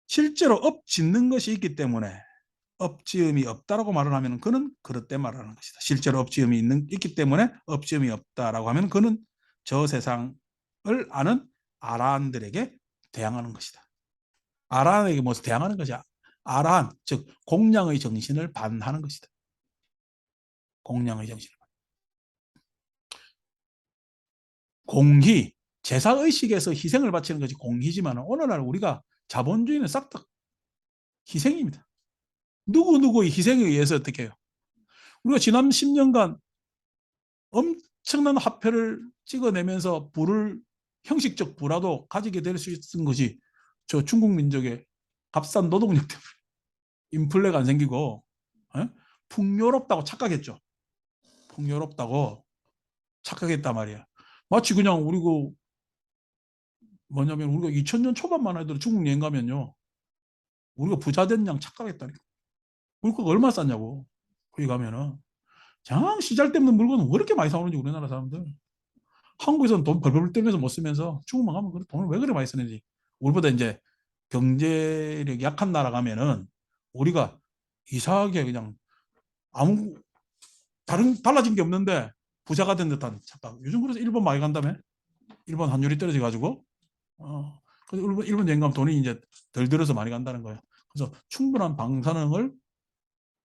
실제로 업 짓는 것이 있기 때문에 업지음이 없다라고 말을 하면 그는 그릇된 말을 하는 것이다. 실제로 업지음이 있기 때문에 업지음이 없다라고 하면 그는 저 세상을 아는 아라한들에게 대항하는 것이다. 아라한에게 무엇을 대항하는 것이야? 아라한, 즉 공양의 정신을 반하는 것이다. 공양의 정신을. 공희, 제사의식에서 희생을 바치는 것이 공희지만 오늘날 우리가 자본주의는 싹 다 희생입니다. 누구누구의 희생에 의해서 어떻게 해요? 우리가 지난 10년간 엄청난 화폐를 찍어내면서 형식적 부라도 가지게 될 수 있는 것이 저 중국 민족의 값싼 노동력 때문에 인플레가 안 생기고 풍요롭다고 착각했죠. 풍요롭다고 착각했단 말이야. 마치 그냥 우리 뭐냐면 우리가 2000년 초반만 해도 중국 여행 가면요. 우리가 부자 된 양 착각했다니까. 물가가 얼마 쌌냐고. 거기 가면은. 장 시잘데없는 물건은 왜 이렇게 많이 사오는지 우리나라 사람들. 한국에서는 돈 벌벌 떨면서 못 쓰면서 중국만 가면 돈을 왜 그렇게 많이 쓰는지. 우리보다 이제 경제력이 약한 나라 가면은 우리가 이상하게 그냥 아무 달라진 게 없는데 부자가 된 듯한 착각. 요즘 그래서 일본 많이 간다며? 일본 환율이 떨어져 가지고 그래서 일본 여행 가면 돈이 이제 덜 들어서 많이 간다는 거예요. 그래서 충분한 방사능을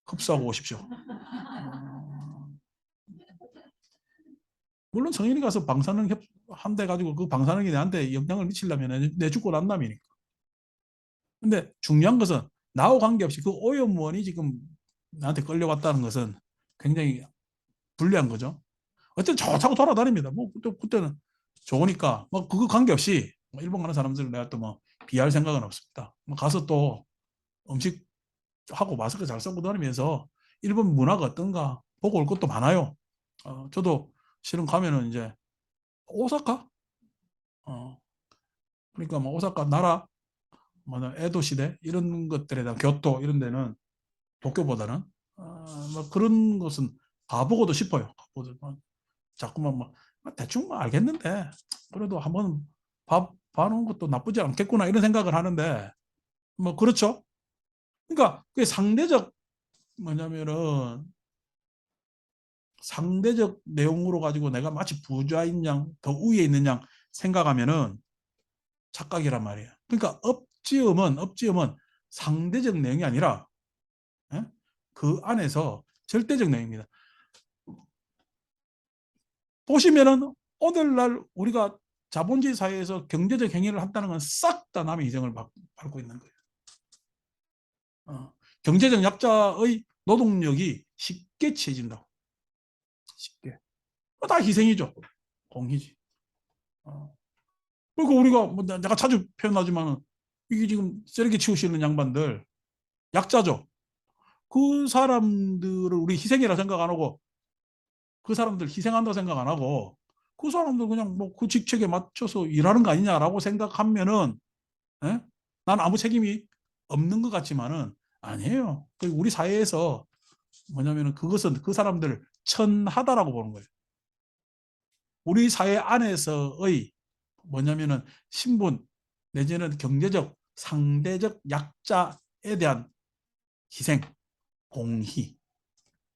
흡수하고 오십시오. 물론 성인이 가서 방사능 한대 가지고 그 방사능이 내한테 영향을 미치려면 내 죽고 난 다음이니까. 근데 중요한 것은 나하고 관계없이 그 오염원이 지금 나한테 끌려왔다는 것은 굉장히 불리한 거죠. 어쨌든 좋다고 돌아다닙니다. 뭐 그때는 좋으니까 뭐 그거 관계없이 뭐 일본 가는 사람들 내가 또 뭐 비할 생각은 없습니다. 뭐 가서 또 음식 하고 마스크 잘 쓰고 다니면서 일본 문화가 어떤가 보고 올 것도 많아요. 저도 실은 가면은 이제 오사카, 그러니까 뭐 오사카 나라, 뭐 에도 시대 이런 것들에 대한 교토 이런 데는 도쿄보다는 뭐 그런 것은 가보고도 싶어요. 자꾸만 뭐 대충 뭐 알겠는데 그래도 한번 봐놓은 것도 나쁘지 않겠구나 이런 생각을 하는데 뭐 그렇죠. 그러니까 그게 뭐냐면은 상대적 내용으로 가지고 내가 마치 부자인 양, 더 위에 있는 양 생각하면은 착각이란 말이에요. 그러니까 업지음은 상대적 내용이 아니라 예? 그 안에서 절대적 내용입니다. 보시면은 오늘날 우리가 자본주의 사회에서 경제적 행위를 한다는 건 싹 다 남의 희생을 받고 있는 거예요. 경제적 약자의 노동력이 쉽게 취해진다고. 쉽게. 다 희생이죠. 공희지. 그리고 우리가 뭐 내가 자주 표현하지만 이게 지금 쓰레기 치우시는 양반들 약자죠. 그 사람들을 우리 희생이라 생각 안 하고 그 사람들 희생한다 생각 안 하고 그 사람들 그냥 뭐 그 직책에 맞춰서 일하는 거 아니냐라고 생각하면은 예? 난 아무 책임이 없는 것 같지만은 아니에요. 우리 사회에서 뭐냐면은 그것은 그 사람들을 천하다라고 보는 거예요. 우리 사회 안에서의 뭐냐면은 신분 내지는 경제적 상대적 약자에 대한 희생, 공희,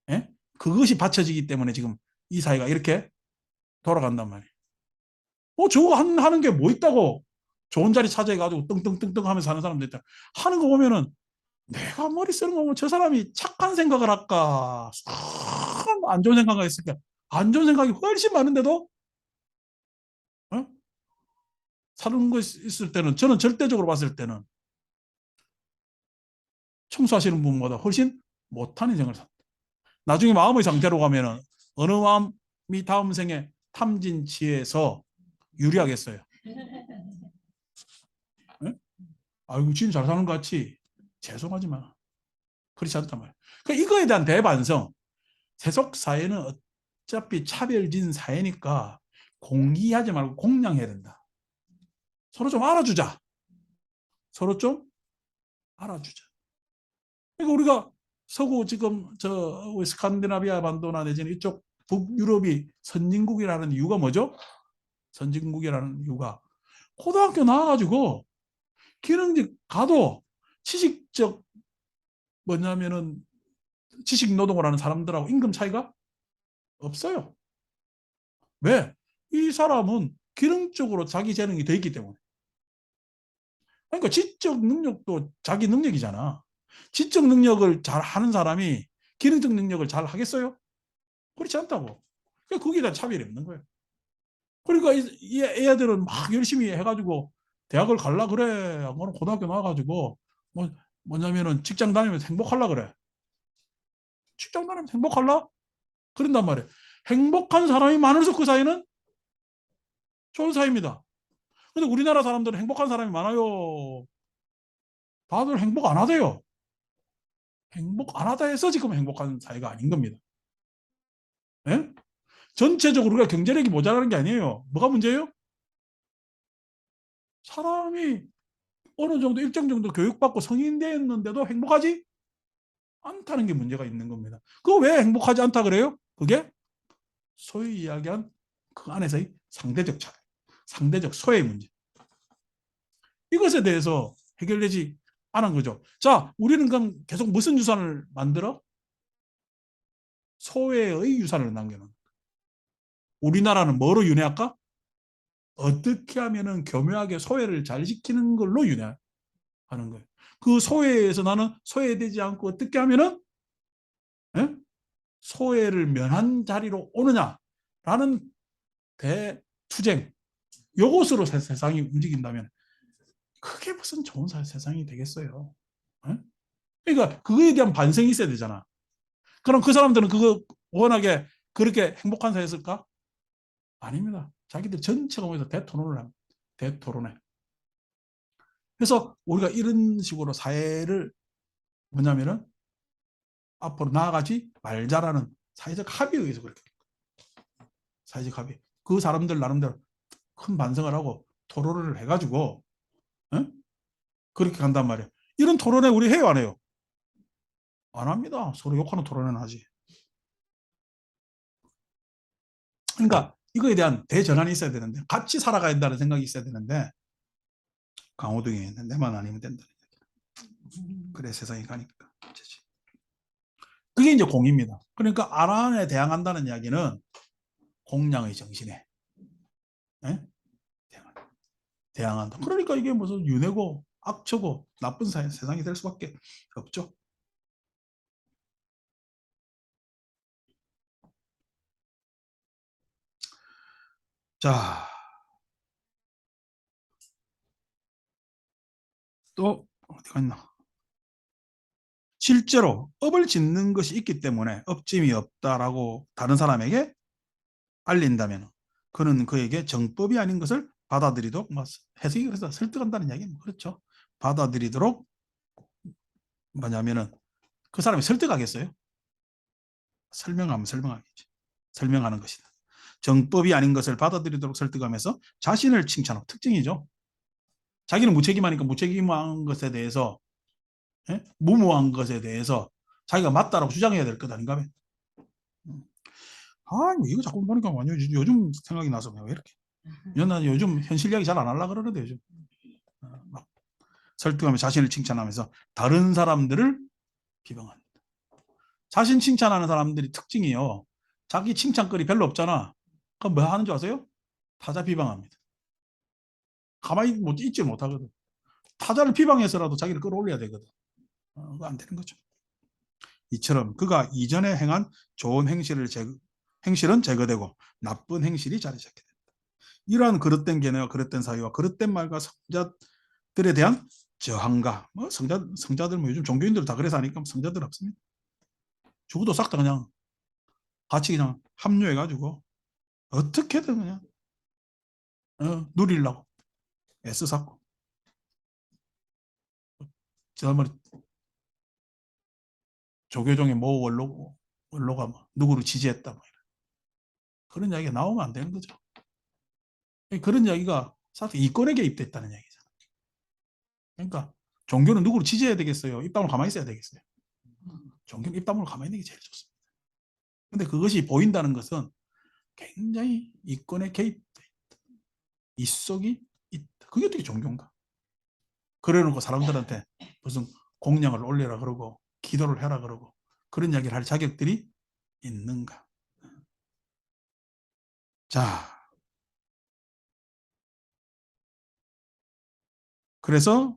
예? 그것이 받쳐지기 때문에 지금 이 사회가 이렇게 돌아간단 말이에요. 저거 하는 게 뭐 있다고 좋은 자리 차지해가지고 떵떵떵떵 하면서 사는 사람들 있다. 하는 거 보면은 내가 머리 쓰는 거 보면 저 사람이 착한 생각을 할까? 안 좋은 생각을 했을까? 안 좋은 생각이 훨씬 많은데도 어? 사는 거 있을 때는 저는 절대적으로 봤을 때는 청소하시는 분보다 훨씬 못한 인생을 산다. 나중에 마음의 상태로 가면은 어느 마음이 다음 생에 탐진치에서 유리하겠어요. 네? 아이고 지금 잘 사는 것 같이 죄송하지만 그렇지 않단 말이에요. 그러니까 이거에 대한 대반성. 세속 사회는 어차피 차별진 사회니까 공기하지 말고 공량해야 된다. 서로 좀 알아주자. 서로 좀 알아주자. 그러니까 우리가 서구 지금 저 스칸디나비아 반도나 내지는 이쪽 북유럽이 선진국이라는 이유가 뭐죠? 선진국이라는 이유가 고등학교 나와가지고 기능직 가도 지식적 뭐냐면은 지식 노동을 하는 사람들하고 임금 차이가 없어요. 왜? 이 사람은 기능적으로 자기 재능이 돼 있기 때문에. 그러니까 지적 능력도 자기 능력이잖아. 지적 능력을 잘 하는 사람이 기능적 능력을 잘 하겠어요? 그렇지 않다고. 그러니까 거기에 대한 차별이 없는 거예요. 그러니까 이 애들은 막 열심히 해가지고 대학을 갈라 그래. 안 그러면 고등학교 나와가지고 뭐 뭐냐면은 직장 다니면서 행복할라 그래. 직장 다니면서 행복할라? 그런단 말이에요. 행복한 사람이 많을수록 그 사이는 좋은 사이입니다. 근데 우리나라 사람들은 행복한 사람이 많아요. 다들 행복 안 하대요. 행복 안 하다 해서 지금 행복한 사회가 아닌 겁니다. 예? 전체적으로 우리가 경제력이 모자라는 게 아니에요. 뭐가 문제예요? 사람이 어느 정도 일정 정도 교육받고 성인 됐는데도 행복하지 않다는 게 문제가 있는 겁니다. 그 왜 행복하지 않다 그래요? 그게 소위 이야기한 그 안에서의 상대적 차이, 상대적 소외의 문제. 이것에 대해서 해결되지 않은 거죠. 자, 우리는 그럼 계속 무슨 유산을 만들어? 소외의 유산을 남겨놓는. 우리나라는 뭐로 윤회할까? 어떻게 하면은 교묘하게 소외를 잘 시키는 걸로 윤회하는 거예요. 그 소외에서 나는 소외되지 않고 어떻게 하면은 예? 소외를 면한 자리로 오느냐라는 대투쟁. 요것으로 세상이 움직인다면 그게 무슨 좋은 세상이 되겠어요. 예? 그러니까 그거에 대한 반성이 있어야 되잖아. 그럼 그 사람들은 그거 워낙에 그렇게 행복한 사회였을까? 아닙니다. 자기들 전체가 모여서 대토론을 합니다. 대토론회. 그래서 우리가 이런 식으로 사회를 뭐냐면은 앞으로 나아가지 말자라는 사회적 합의에 의해서 그렇게 사회적 합의. 그 사람들 나름대로 큰 반성을 하고 토론을 해가지고 어? 그렇게 간단 말이에요. 이런 토론회 우리 해요 안 해요? 안 합니다. 서로 욕하는 토론회는 하지. 그러니까 이거에 대한 대전환이 있어야 되는데 같이 살아가야 된다는 생각이 있어야 되는데 강호동이 내만 아니면 된다. 그래 세상이 가니까. 그게 이제 공입니다. 그러니까 아란에 대항한다는 이야기는 공량의 정신에 예? 대항한다. 그러니까 이게 무슨 윤회고 악처고 나쁜 세상이 될 수밖에 없죠. 자, 또 어디가 있나? 실제로 업을 짓는 것이 있기 때문에 업짐이 없다라고 다른 사람에게 알린다면 그는 그에게 정법이 아닌 것을 받아들이도록 해석이 그래서 설득한다는 이야기는 그렇죠. 받아들이도록 뭐냐면은 그 사람이 설득하겠어요? 설명하면 설명하겠지. 설명하는 것이다. 정법이 아닌 것을 받아들이도록 설득하면서 자신을 칭찬하고 특징이죠. 자기는 무책임하니까 무책임한 것에 대해서 무모한 것에 대해서 자기가 맞다라고 주장해야 될 것 아닌가? 아, 이거 자꾸 보니까 완전 요즘 생각이 나서 왜 이렇게? 난 요즘 현실 이야기 잘 안 하려고 그러는데 요즘 막 설득하며 자신을 칭찬하면서 다른 사람들을 비방합니다. 자신 칭찬하는 사람들이 특징이요. 자기 칭찬거리 별로 없잖아. 그럼 뭐 하는 줄 아세요? 타자 비방합니다. 가만히 있지 못하거든. 타자를 비방해서라도 자기를 끌어올려야 되거든. 그거 안 되는 거죠. 이처럼 그가 이전에 행한 좋은 행실은 제거되고 나쁜 행실이 자리 잡게 된다. 이러한 그릇된 견해와 그릇된 사유와 그릇된 말과 성자들에 대한 저항과 성자들 뭐 요즘 종교인들 다 그래서 하니까 성자들 없습니다. 죽어도 싹 다 그냥 같이 그냥 합류해가지고 어떻게든 그냥 누리려고 애써 쌓고 지난번에 조계종의 모 원로가 뭐 누구를 지지했다 뭐 그런 이야기가 나오면 안 되는 거죠. 그런 이야기가 사실 이권에 개입됐다는 이야기잖아. 그러니까 종교는 누구를 지지해야 되겠어요? 입 다물고 가만히 있어야 되겠어요? 종교는 입 다물고 가만히 있는 게 제일 좋습니다. 근데 그것이 보인다는 것은 굉장히 이권에 개입돼 있다. 입속이 있다. 그게 어떻게 종교인가? 그래놓고 사람들한테 무슨 공양을 올려라 그러고 기도를 해라 그러고 그런 이야기를 할 자격들이 있는가? 자, 그래서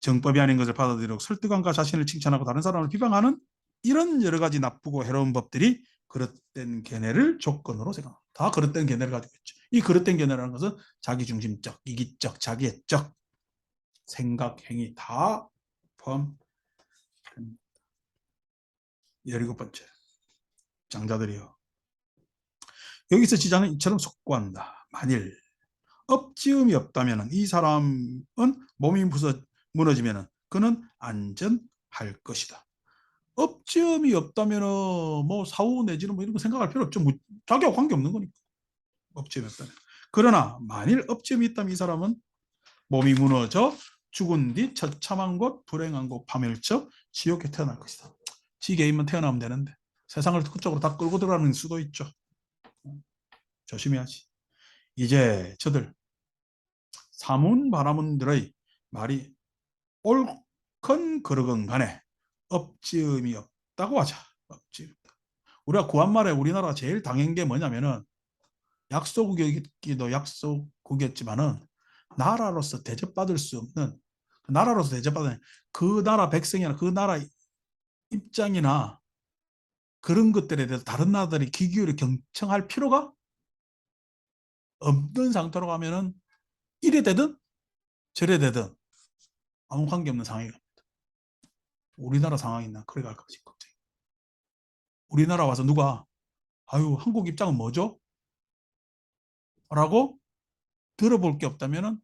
정법이 아닌 것을 받아들이고 설득함과 자신을 칭찬하고 다른 사람을 비방하는 이런 여러 가지 나쁘고 해로운 법들이 그릇된 견해를 조건으로 생각합니다. 다 그릇된 견해를 가지고 있죠. 이 그릇된 견해라는 것은 자기중심적, 이기적, 자기애적 생각, 행위 다 포함합니다. 17번째 장자들이요. 여기서 지자는 이처럼 속고한다. 만일 업지음이 없다면 이 사람은 몸이 무너지면 그는 안전할 것이다. 업지음이 없다면 뭐 사후 내지는 뭐 이런 거 생각할 필요 없죠. 뭐 자기하고 관계 없는 거니까. 업지음이 없다면. 그러나 만일 업지음이 있다면 이 사람은 몸이 무너져 죽은 뒤 처참한 곳 불행한 곳 파멸처 지옥에 태어날 것이다. 지게임은 태어나면 되는데 세상을 그쪽으로 다 끌고 들어가는 수도 있죠. 조심해야지. 이제 저들 사문 바라문들의 말이 옳건 그르건 간에 업지음이 없다고 하자. 업지음. 우리가 구한말에 우리나라가 제일 당한 게 뭐냐면은 약소국이기도 약소국이었지만은 나라로서 대접받을 수 없는, 나라로서 대접받는 그 나라 백성이나 그 나라 입장이나 그런 것들에 대해서 다른 나라들이 귀 기울여 경청할 필요가 없는 상태로 가면은 이래 되든 저래 되든 아무 관계없는 상황이 갑니다. 우리나라 상황이 나 그래 갈까 싶 걱정이. 우리나라 와서 누가 아유 한국 입장은 뭐죠? 라고 들어볼 게 없다면은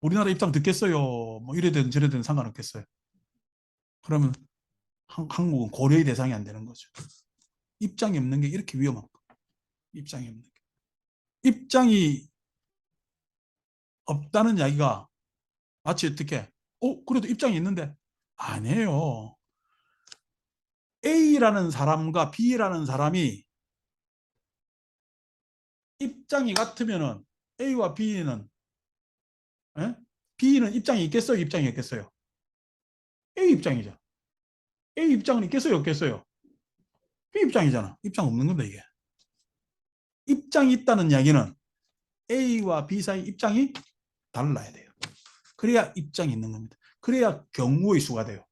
우리나라 입장 듣겠어요. 뭐 이래 되든 저래 되든 상관없겠어요. 그러면 한국은 고려의 대상이 안 되는 거죠. 입장이 없는 게 이렇게 위험한 거. 입장이 없는 게. 입장이 없다는 이야기가 마치 어떻게 그래도 입장이 있는데 아니에요. A라는 사람과 B라는 사람이 입장이 같으면은 A와 B는 B는 입장이 있겠어요? 입장이 없겠어요? A 입장이죠. A 입장은 있겠어요? 없겠어요? B 입장이잖아. 입장 없는 건데 이게. 입장이 있다는 이야기는 A와 B 사이 입장이 달라야 돼요. 그래야 입장이 있는 겁니다. 그래야 경우의 수가 돼요.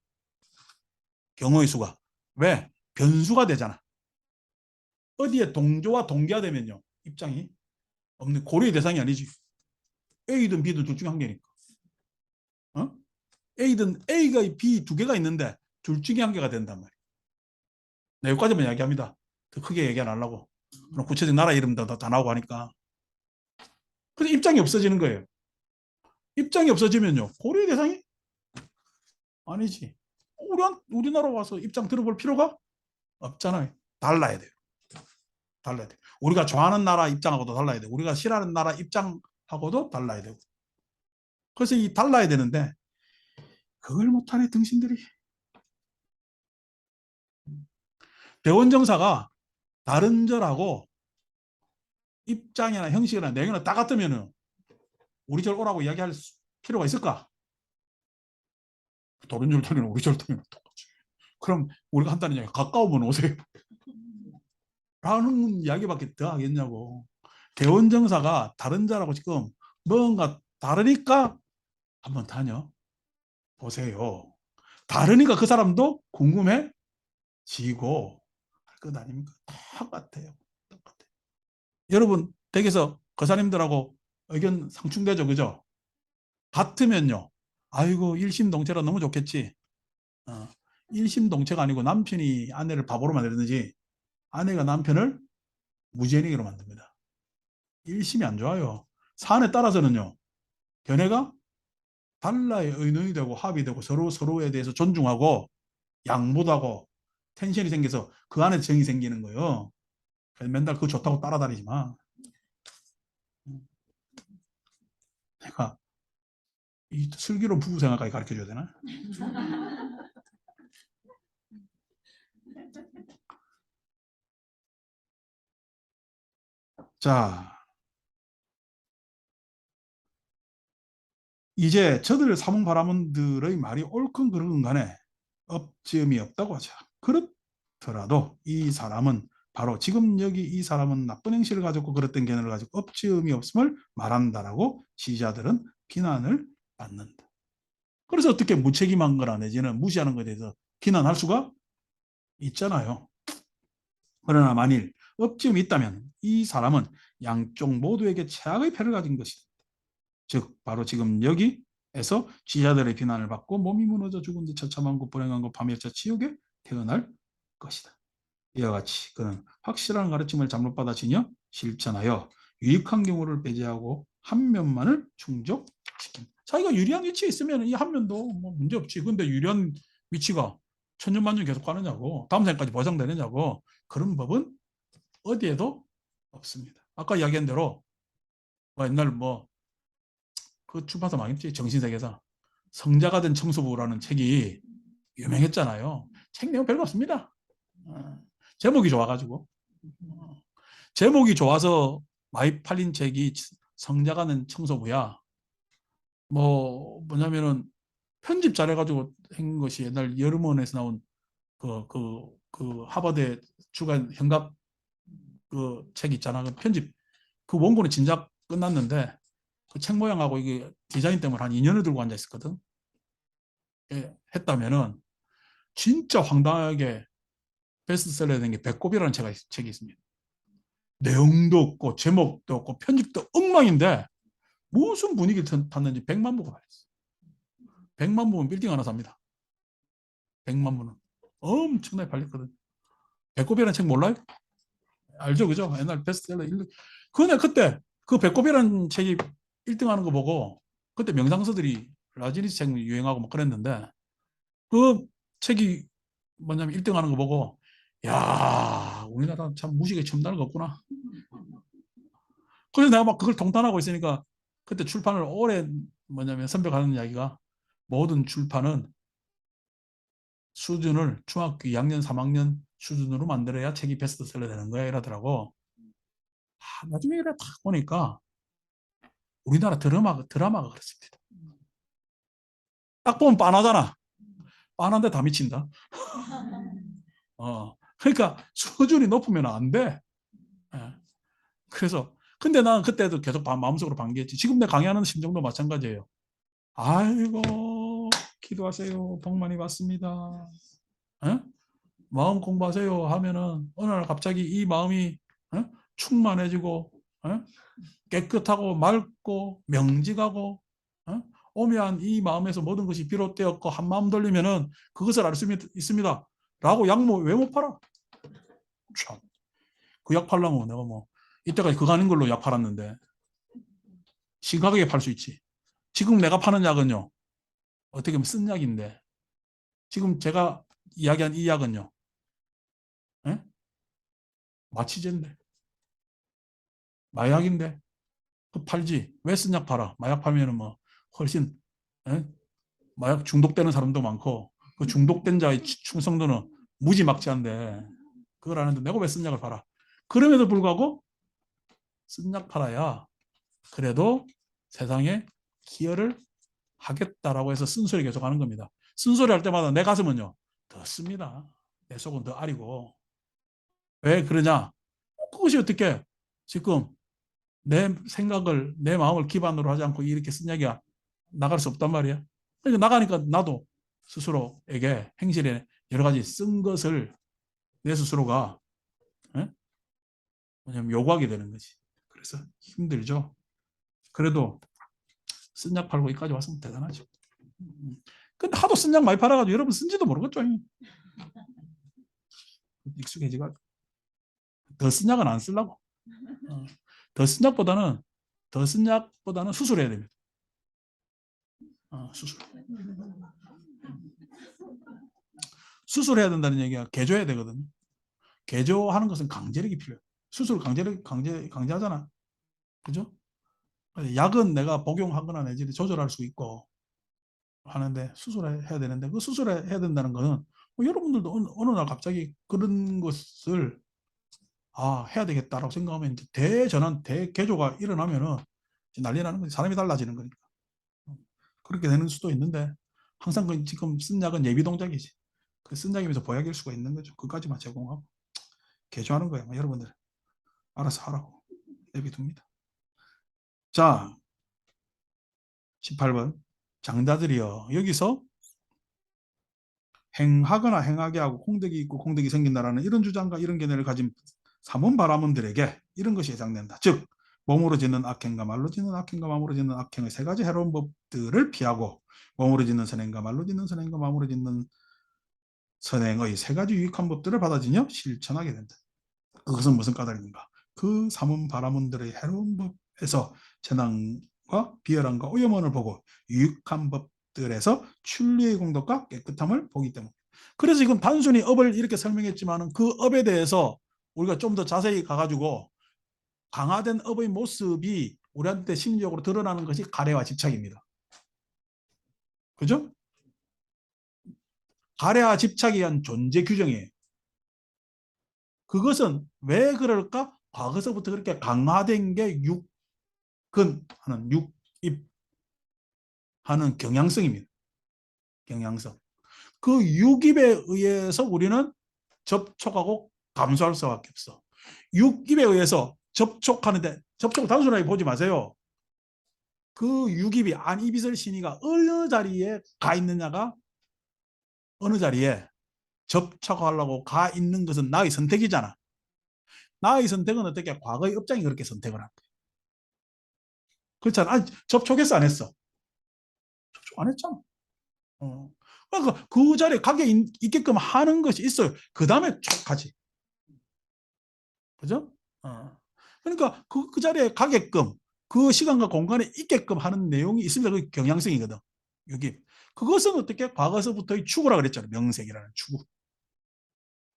경우의 수가. 왜? 변수가 되잖아. 어디에 동조와 동기화되면요. 입장이 없는 고려의 대상이 아니지. A든 B든 둘 중에 한 개니까. 어? A든 A가 B 두 개가 있는데 둘 중에 한 개가 된단 말이에요. 네, 여기까지만 이야기합니다. 더 크게 얘기 안 하려고. 그럼 구체적 나라 이름도 다 나오고 하니까. 근데 입장이 없어지는 거예요. 입장이 없어지면요. 고려의 대상이 아니지. 우리나라 와서 입장 들어볼 필요가 없잖아요. 달라야 돼요. 달라야 돼요. 우리가 좋아하는 나라 입장하고도 달라야 돼요. 우리가 싫어하는 나라 입장하고도 달라야 되고. 그래서 이 달라야 되는데 그걸 못하네 등신들이. 대원정사가 다른 절하고 입장이나 형식이나 내용이나 다 같으면 우리 절 오라고 이야기할 필요가 있을까? 다른 절 다니는 우리 절 다니는 똑같이. 그럼 우리가 한다는 이야기 가까우면 오세요. 라는 이야기밖에 더 하겠냐고. 대원정사가 다른 자라고 지금 뭔가 다르니까 한번 다녀 보세요. 다르니까 그 사람도 궁금해지고 할 것 아닙니까? 똑같아요. 똑같아요. 여러분 댁에서 거사님들하고 의견 상충되죠, 그죠? 같으면요. 아이고 일심동체라 너무 좋겠지. 일심동체가 아니고 남편이 아내를 바보로 만들든지 아내가 남편을 무지해내기로 만듭니다. 일심이 안 좋아요. 사안에 따라서는요. 견해가 달라야 의논이 되고 합의 되고 서로에 대해서 존중하고 양보도 하고 텐션이 생겨서 그 안에 정이 생기는 거예요. 맨날 그거 좋다고 따라다니지 마. 내가 이 슬기로운 부부 생활까지 가르쳐 줘야 되나? 자, 이제 저들 사문바라문들의 말이 옳건 그르건 간에 업지음이 없다고 하자. 그렇더라도 이 사람은 바로 지금 여기 이 사람은 나쁜 행실을 가졌고 그랬던 견해를 가지고 업지음이 없음을 말한다라고 지지자들은 비난을 받는다. 그래서 어떻게 무책임한 거나 내지는 무시하는 것에 대해서 비난할 수가 있잖아요. 그러나 만일 업지음이 있다면 이 사람은 양쪽 모두에게 최악의 패를 가진 것이다. 즉 바로 지금 여기에서 지자들의 비난을 받고 몸이 무너져 죽은 뒤 처참한 곳 불행한 곳 파멸자 지옥에 태어날 것이다. 이와 같이 그는 확실한 가르침을 잘못 받아치며 실천하여 유익한 경우를 배제하고 한 면만을 충족시킨다. 자기가 유리한 위치에 있으면 이 한 면도 뭐 문제 없지. 근데 유리한 위치가 천년만년 계속 가느냐고, 다음 생까지 보장되느냐고. 그런 법은 어디에도 없습니다. 아까 이야기한 대로 뭐 옛날 뭐 그 출판사 망했지. 정신세계사. 성자가 된 청소부라는 책이 유명했잖아요. 책 내용 별거 없습니다. 제목이 좋아가지고. 제목이 좋아서 많이 팔린 책이 성자가 된 청소부야. 뭐냐면은 편집 잘해가지고 한 것이 옛날 여름원에서 나온 그 하버드 주간 현갑 그 책 있잖아. 그 편집 그 원고는 진작 끝났는데 그 책 모양하고 이게 디자인 때문에 한 2년을 들고 앉아 있었거든. 예, 했다면은 진짜 황당하게 베스트셀러 된 게 배꼽이라는 책이 있습니다. 내용도 없고 제목도 없고 편집도 엉망인데 무슨 분위기를 탔는지 100만 부가 팔렸어. 100만 부면 빌딩 하나 삽니다. 100만 부는 엄청나게 팔렸거든. 배꼽이라는 책 몰라요? 알죠, 그죠? 옛날 베스트셀러 1등. 그때 그 배꼽이라는 책이 1등 하는 거 보고 그때 명상서들이 라지니스 책 유행하고 막 그랬는데 그 책이 뭐냐면 1등 하는 거 보고 야, 우리나라 참 무식에 첨단을 걷구나. 그래서 내가 막 그걸 동탄하고 있으니까 그때 출판을 오래 뭐냐면 선배가 하는 이야기가 모든 출판은 수준을 중학교 2학년, 3학년 수준으로 만들어야 책이 베스트셀러 되는 거야 이러더라고. 나중에 이래 딱 보니까 우리나라 드라마가 그렇습니다. 딱 보면 빤하잖아. 빤한데 다 미친다. 그러니까 수준이 높으면 안 돼. 예. 그래서 근데 난 그때도 계속 마음속으로 반기했지. 지금 내 강의하는 심정도 마찬가지예요. 아이고 기도하세요. 복 많이 받습니다. 에? 마음 공부하세요 하면은 어느 날 갑자기 이 마음이 충만해지고 깨끗하고 맑고 명직하고 오묘한 이 마음에서 모든 것이 비롯되었고 한 마음 돌리면은 그것을 알 수 있습니다. 라고 약 왜 못 팔아? 참. 그 약 팔려면 내가 뭐 이때까지 그거 아닌 걸로 약 팔았는데 심각하게 팔 수 있지. 지금 내가 파는 약은요. 어떻게 보면 쓴 약인데 지금 제가 이야기한 이 약은요. 에? 마취제인데 마약인데 그 팔지. 왜 쓴 약 팔아? 마약 팔면은 뭐 훨씬 에? 마약 중독되는 사람도 많고 그 중독된 자의 충성도는 무지막지한데 그걸 아는데 내가 왜 쓴 약을 팔아? 그럼에도 불구하고 쓴 약 팔아야 그래도 세상에 기여를 하겠다라고 해서 쓴소리 계속 하는 겁니다. 쓴소리 할 때마다 내 가슴은요 더 씁니다. 내 속은 더 아리고. 왜 그러냐? 그것이 어떻게 지금 내 생각을 내 마음을 기반으로 하지 않고 이렇게 쓴 이야기가 나갈 수 없단 말이야. 그러니까 나가니까 나도 스스로에게 행실에 여러 가지 쓴 것을 내 스스로가 뭐냐면 요구하게 되는 거지. 그래서 힘들죠. 그래도 쓴 약 팔고 여기까지 왔으면 대단하죠. 근데 하도 쓴 약 많이 팔아가지고 여러분 쓴지도 모르겠죠. 익숙해지가 더 쓴 약은 안 쓰려고. 더 쓴 약보다는 수술해야 됩니다. 수술. 수술해야 된다는 얘기가 개조해야 되거든요. 개조하는 것은 강제력이 필요해요. 수술 강제하잖아. 그죠? 약은 내가 복용하거나 내지 조절할 수 있고 하는데 수술해야 되는데 그 수술해야 된다는 거는 뭐 여러분들도 어느 날 갑자기 그런 것을 해야 되겠다라고 생각하면 이제 대전환, 대개조가 일어나면은 난리 나는 거지. 사람이 달라지는 거니까. 그렇게 되는 수도 있는데 항상 그 지금 쓴 약은 예비 동작이지. 그 쓴 약이면서 보약일 수가 있는 거죠. 그까지만 제공하고 개조하는 거예요. 여러분들 알아서 하라고 내비둡니다. 자, 18번 장자들이여 여기서 행하거나 행하게 하고 공덕이 있고 공덕이 생긴다라는 이런 주장과 이런 견해를 가진 삼원 바라문들에게 이런 것이 해당된다. 즉 몸으로 짓는 악행과 말로 짓는 악행과 마음으로 짓는 악행의 세 가지 해로운 법들을 피하고 몸으로 짓는 선행과 말로 짓는 선행과 마음으로 짓는 선행의 세 가지 유익한 법들을 받아지며 실천하게 된다. 그것은 무슨 까닭인가? 그 삼원 바라문들의 해로운 법에서 재난과 비열함과 오염원을 보고 유익한 법들에서 출리의 공덕과 깨끗함을 보기 때문에. 그래서 지금 단순히 업을 이렇게 설명했지만 그 업에 대해서 우리가 좀 더 자세히 가가지고 강화된 업의 모습이 우리한테 심리적으로 드러나는 것이 가래와 집착입니다. 그죠? 가래와 집착에 의한 존재 규정이에요. 그것은 왜 그럴까? 과거서부터 그렇게 강화된 게 육근하는 육입하는 경향성입니다. 경향성. 그 육입에 의해서 우리는 접촉하고 감수할 수밖에 없어. 육입에 의해서 접촉하는데 접촉 단순하게 보지 마세요. 그 육입이 안이비설 신이가 어느 자리에 가 있느냐가 어느 자리에 접촉하려고 가 있는 것은 나의 선택이잖아. 나의 선택은 어떻게 과거의 업장이 그렇게 선택을 한 거야. 그렇잖아. 아니, 접촉했어 안 했어? 접촉 안 했잖아. 그러니까 그 자리에 가게 있게끔 하는 것이 있어요. 그 다음에 촉하지. 그죠? 어. 그러니까 그 자리에 가게끔 그 시간과 공간에 있게끔 하는 내용이 있습니다. 그 경향성이거든. 여기. 그것은 어떻게 과거서부터의 추구라 그랬잖아요. 명색이라는 추구.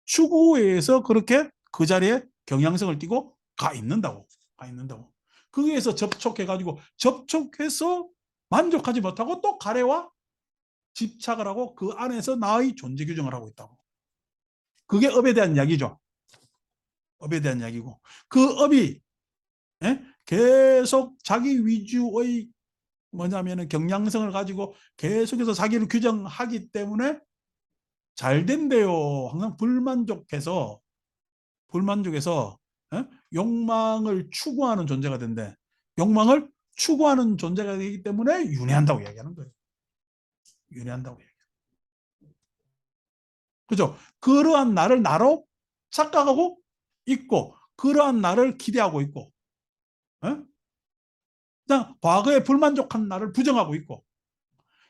추구에서 그렇게 그 자리에 경향성을 띠고 가 있는다고. 가 있는다고. 거기에서 접촉해가지고 접촉해서 만족하지 못하고 또 가래와 집착을 하고 그 안에서 나의 존재 규정을 하고 있다고. 그게 업에 대한 이야기죠. 업에 대한 이야기고. 그 업이 계속 자기 위주의 뭐냐면은 경향성을 가지고 계속해서 자기를 규정하기 때문에 잘 된대요. 항상 불만족해서 욕망을 추구하는 존재가 된대. 욕망을 추구하는 존재가 되기 때문에 윤회한다고 이야기하는 거예요. 윤회한다고 이야기해요. 그죠? 그러한 나를 나로 착각하고 있고 그러한 나를 기대하고 있고 그냥 과거에 불만족한 나를 부정하고 있고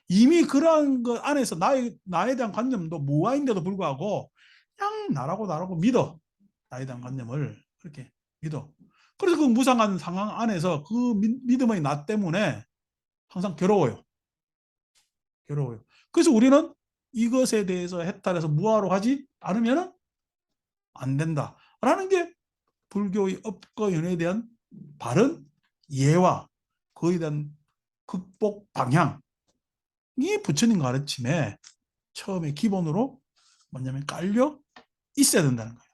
이미 그러한 것 안에서 나에 대한 관념도 무아인데도 불구하고 그냥 나라고 믿어. 나에 대한 관념을 그렇게 믿어. 그래서 그 무상한 상황 안에서 그 믿음의 나 때문에 항상 괴로워요. 괴로워요. 그래서 우리는 이것에 대해서 해탈해서 무아로 하지 않으면 안 된다라는 게 불교의 업과 연에 대한 바른 이해와 그에 대한 극복 방향이 부처님 가르침에 처음에 기본으로 뭐냐면 깔려 있어야 된다는 거예요.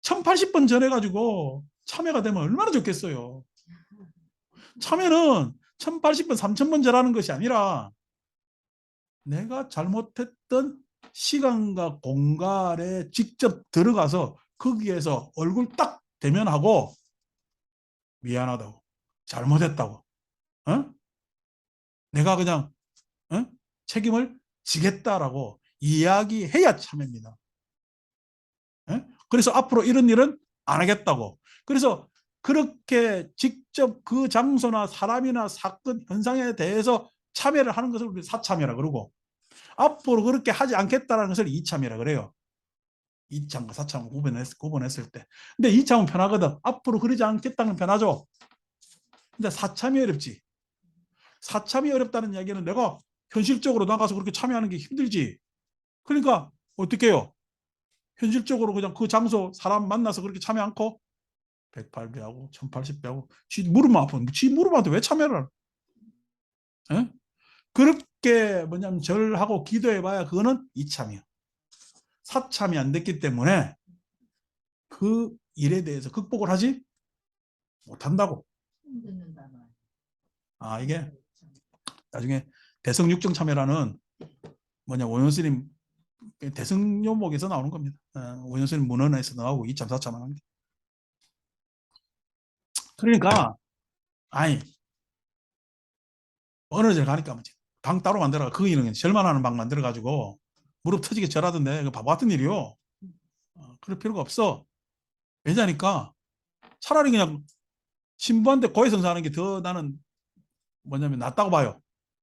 1080번 전해가지고 참여가 되면 얼마나 좋겠어요. 참여는 1080번, 3000번 전하는 것이 아니라 내가 잘못했던 시간과 공간에 직접 들어가서 거기에서 얼굴 딱 대면하고 미안하다고, 잘못했다고, 어? 내가 그냥 책임을 지겠다라고 이야기해야 참여입니다. 그래서 앞으로 이런 일은 안 하겠다고. 그래서 그렇게 직접 그 장소나 사람이나 사건, 현상에 대해서 참여를 하는 것을 우리 사참여라 그러고 앞으로 그렇게 하지 않겠다는 것을 이참여라 그래요. 이참과 사참을 구분했을 때. 근데 이참은 편하거든. 앞으로 그러지 않겠다는 편하죠. 근데 사참이 어렵지. 사참이 어렵다는 이야기는 내가 현실적으로 나가서 그렇게 참여하는 게 힘들지. 그러니까 어떻게 해요? 현실적으로 그냥 그 장소 사람 만나서 그렇게 참여 않고 108배하고 1080배하고 지 무릎만 아프면 지 무릎한테 왜 참여를 에? 그렇게 뭐냐면 절하고 기도해봐야 그거는 이참이야. 사참이 안 됐기 때문에 그 일에 대해서 극복을 하지 못한다고. 아 이게 나중에 대성육정 참여라는 뭐냐 원효스님 대성요목에서 나오는 겁니다. 원효스님 문헌에서 나오고 이참 사참 하는 게. 그러니까 아니 어느 절 가니까 뭐지 방 따로 만들어 거기는 절만하는 방 만들어 가지고 무릎 터지게 절하던데 그 바보 같은 일이요. 그럴 필요가 없어. 왜냐니까 차라리 그냥 신부한테 고해성사하는 게 더 나는 뭐냐면 낫다고 봐요.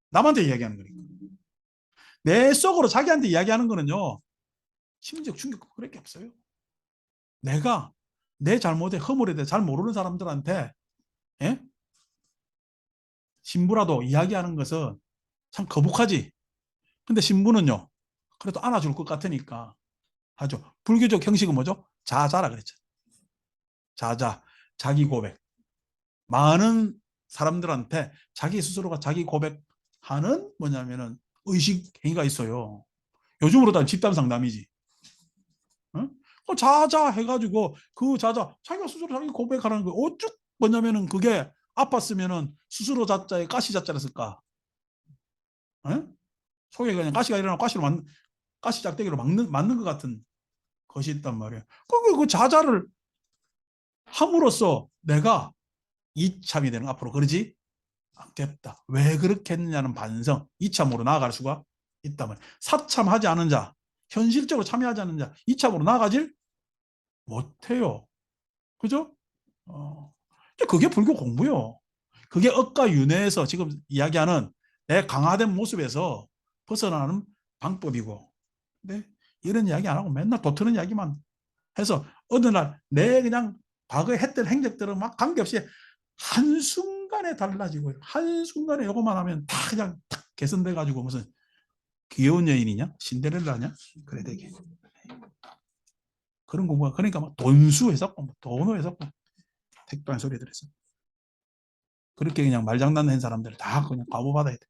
남한테 이야기하는 거니까. 내 속으로 자기한테 이야기하는 거는요. 심리적 충격 그럴 게 없어요. 내가 내 잘못에 허물에 대해 잘 모르는 사람들한테 예? 신부라도 이야기하는 것은 참 거북하지. 근데 신부는요. 그래도 안아줄 것 같으니까 하죠. 불교적 형식은 뭐죠? 자자라 그랬죠. 자자, 자기 고백. 많은 사람들한테 자기 스스로가 자기 고백하는 뭐냐면은 의식 행위가 있어요. 요즘으로 따지면 집단 상담이지. 어? 자자 해가지고 그 자자 자기가 스스로 자기 고백하는 거 어쭉 뭐냐면은 그게 아팠으면은 스스로 자자에 가시 자자를 쓸까? 어? 속에 그냥 가시가 일어나고 가시 짝대기로 맞는 것 같은 것이 있단 말이에요. 그 자자를 함으로써 내가 이참이 되는 앞으로 그러지 않겠다. 왜 그렇게 했느냐는 반성, 이참으로 나아갈 수가 있단 말이에요. 사참하지 않은 자, 현실적으로 참여하지 않는 자, 이참으로 나아가질 못해요. 그죠? 어. 그게 불교 공부요. 그게 억과 윤회에서 지금 이야기하는 내 강화된 모습에서 벗어나는 방법이고. 근데 이런 이야기 안 하고 맨날 도트는 이야기만 해서 어느 날 내 그냥 과거에 했던 행적들은 막 관계없이 한순간에 달라지고 한순간에 요것만 하면 다 그냥 탁 개선돼 가지고 무슨 귀여운 여인이냐? 신데렐라냐? 그래 되게 그런 공부가 그러니까 막 돈수해서 돈호해서 택도한 소리들 해서 그렇게 그냥 말장난한 사람들을 다 그냥 바보받아야 돼.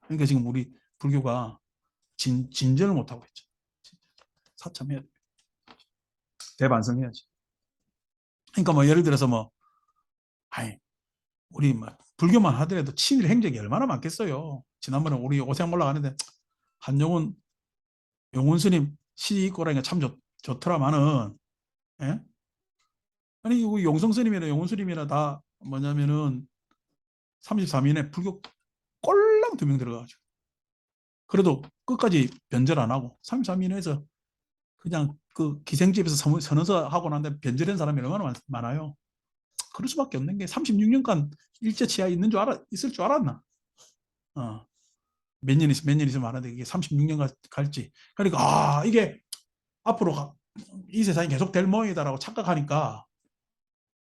그러니까 지금 우리 불교가 진전을 못하고 있죠. 사참해야 돼. 대반성해야지. 그러니까 뭐 예를 들어서 뭐 아이 우리 뭐 불교만 하더라도 친일 행적이 얼마나 많겠어요. 지난번에 우리 오세영 올라가는데 한용운 용운 스님 시 읽고 그러니까 참 좋더라마는 예? 아니 우리 용성 스님이나 용운 스님이나 다 뭐냐면은 33인에 불교 꼴랑 2명 들어가가지고 그래도 끝까지 변절 안 하고 33인에서 그냥 그 기생집에서 선언서 하고 난데 변절한 사람이 얼마나 많아요. 그럴 수밖에 없는 게 36년간 일제 치하에 있을 줄 알았나? 어. 몇 년 있으면 하는데 이게 36년 갈지. 그러니까 이게 앞으로 이 세상이 계속 될 모양이다라고 착각하니까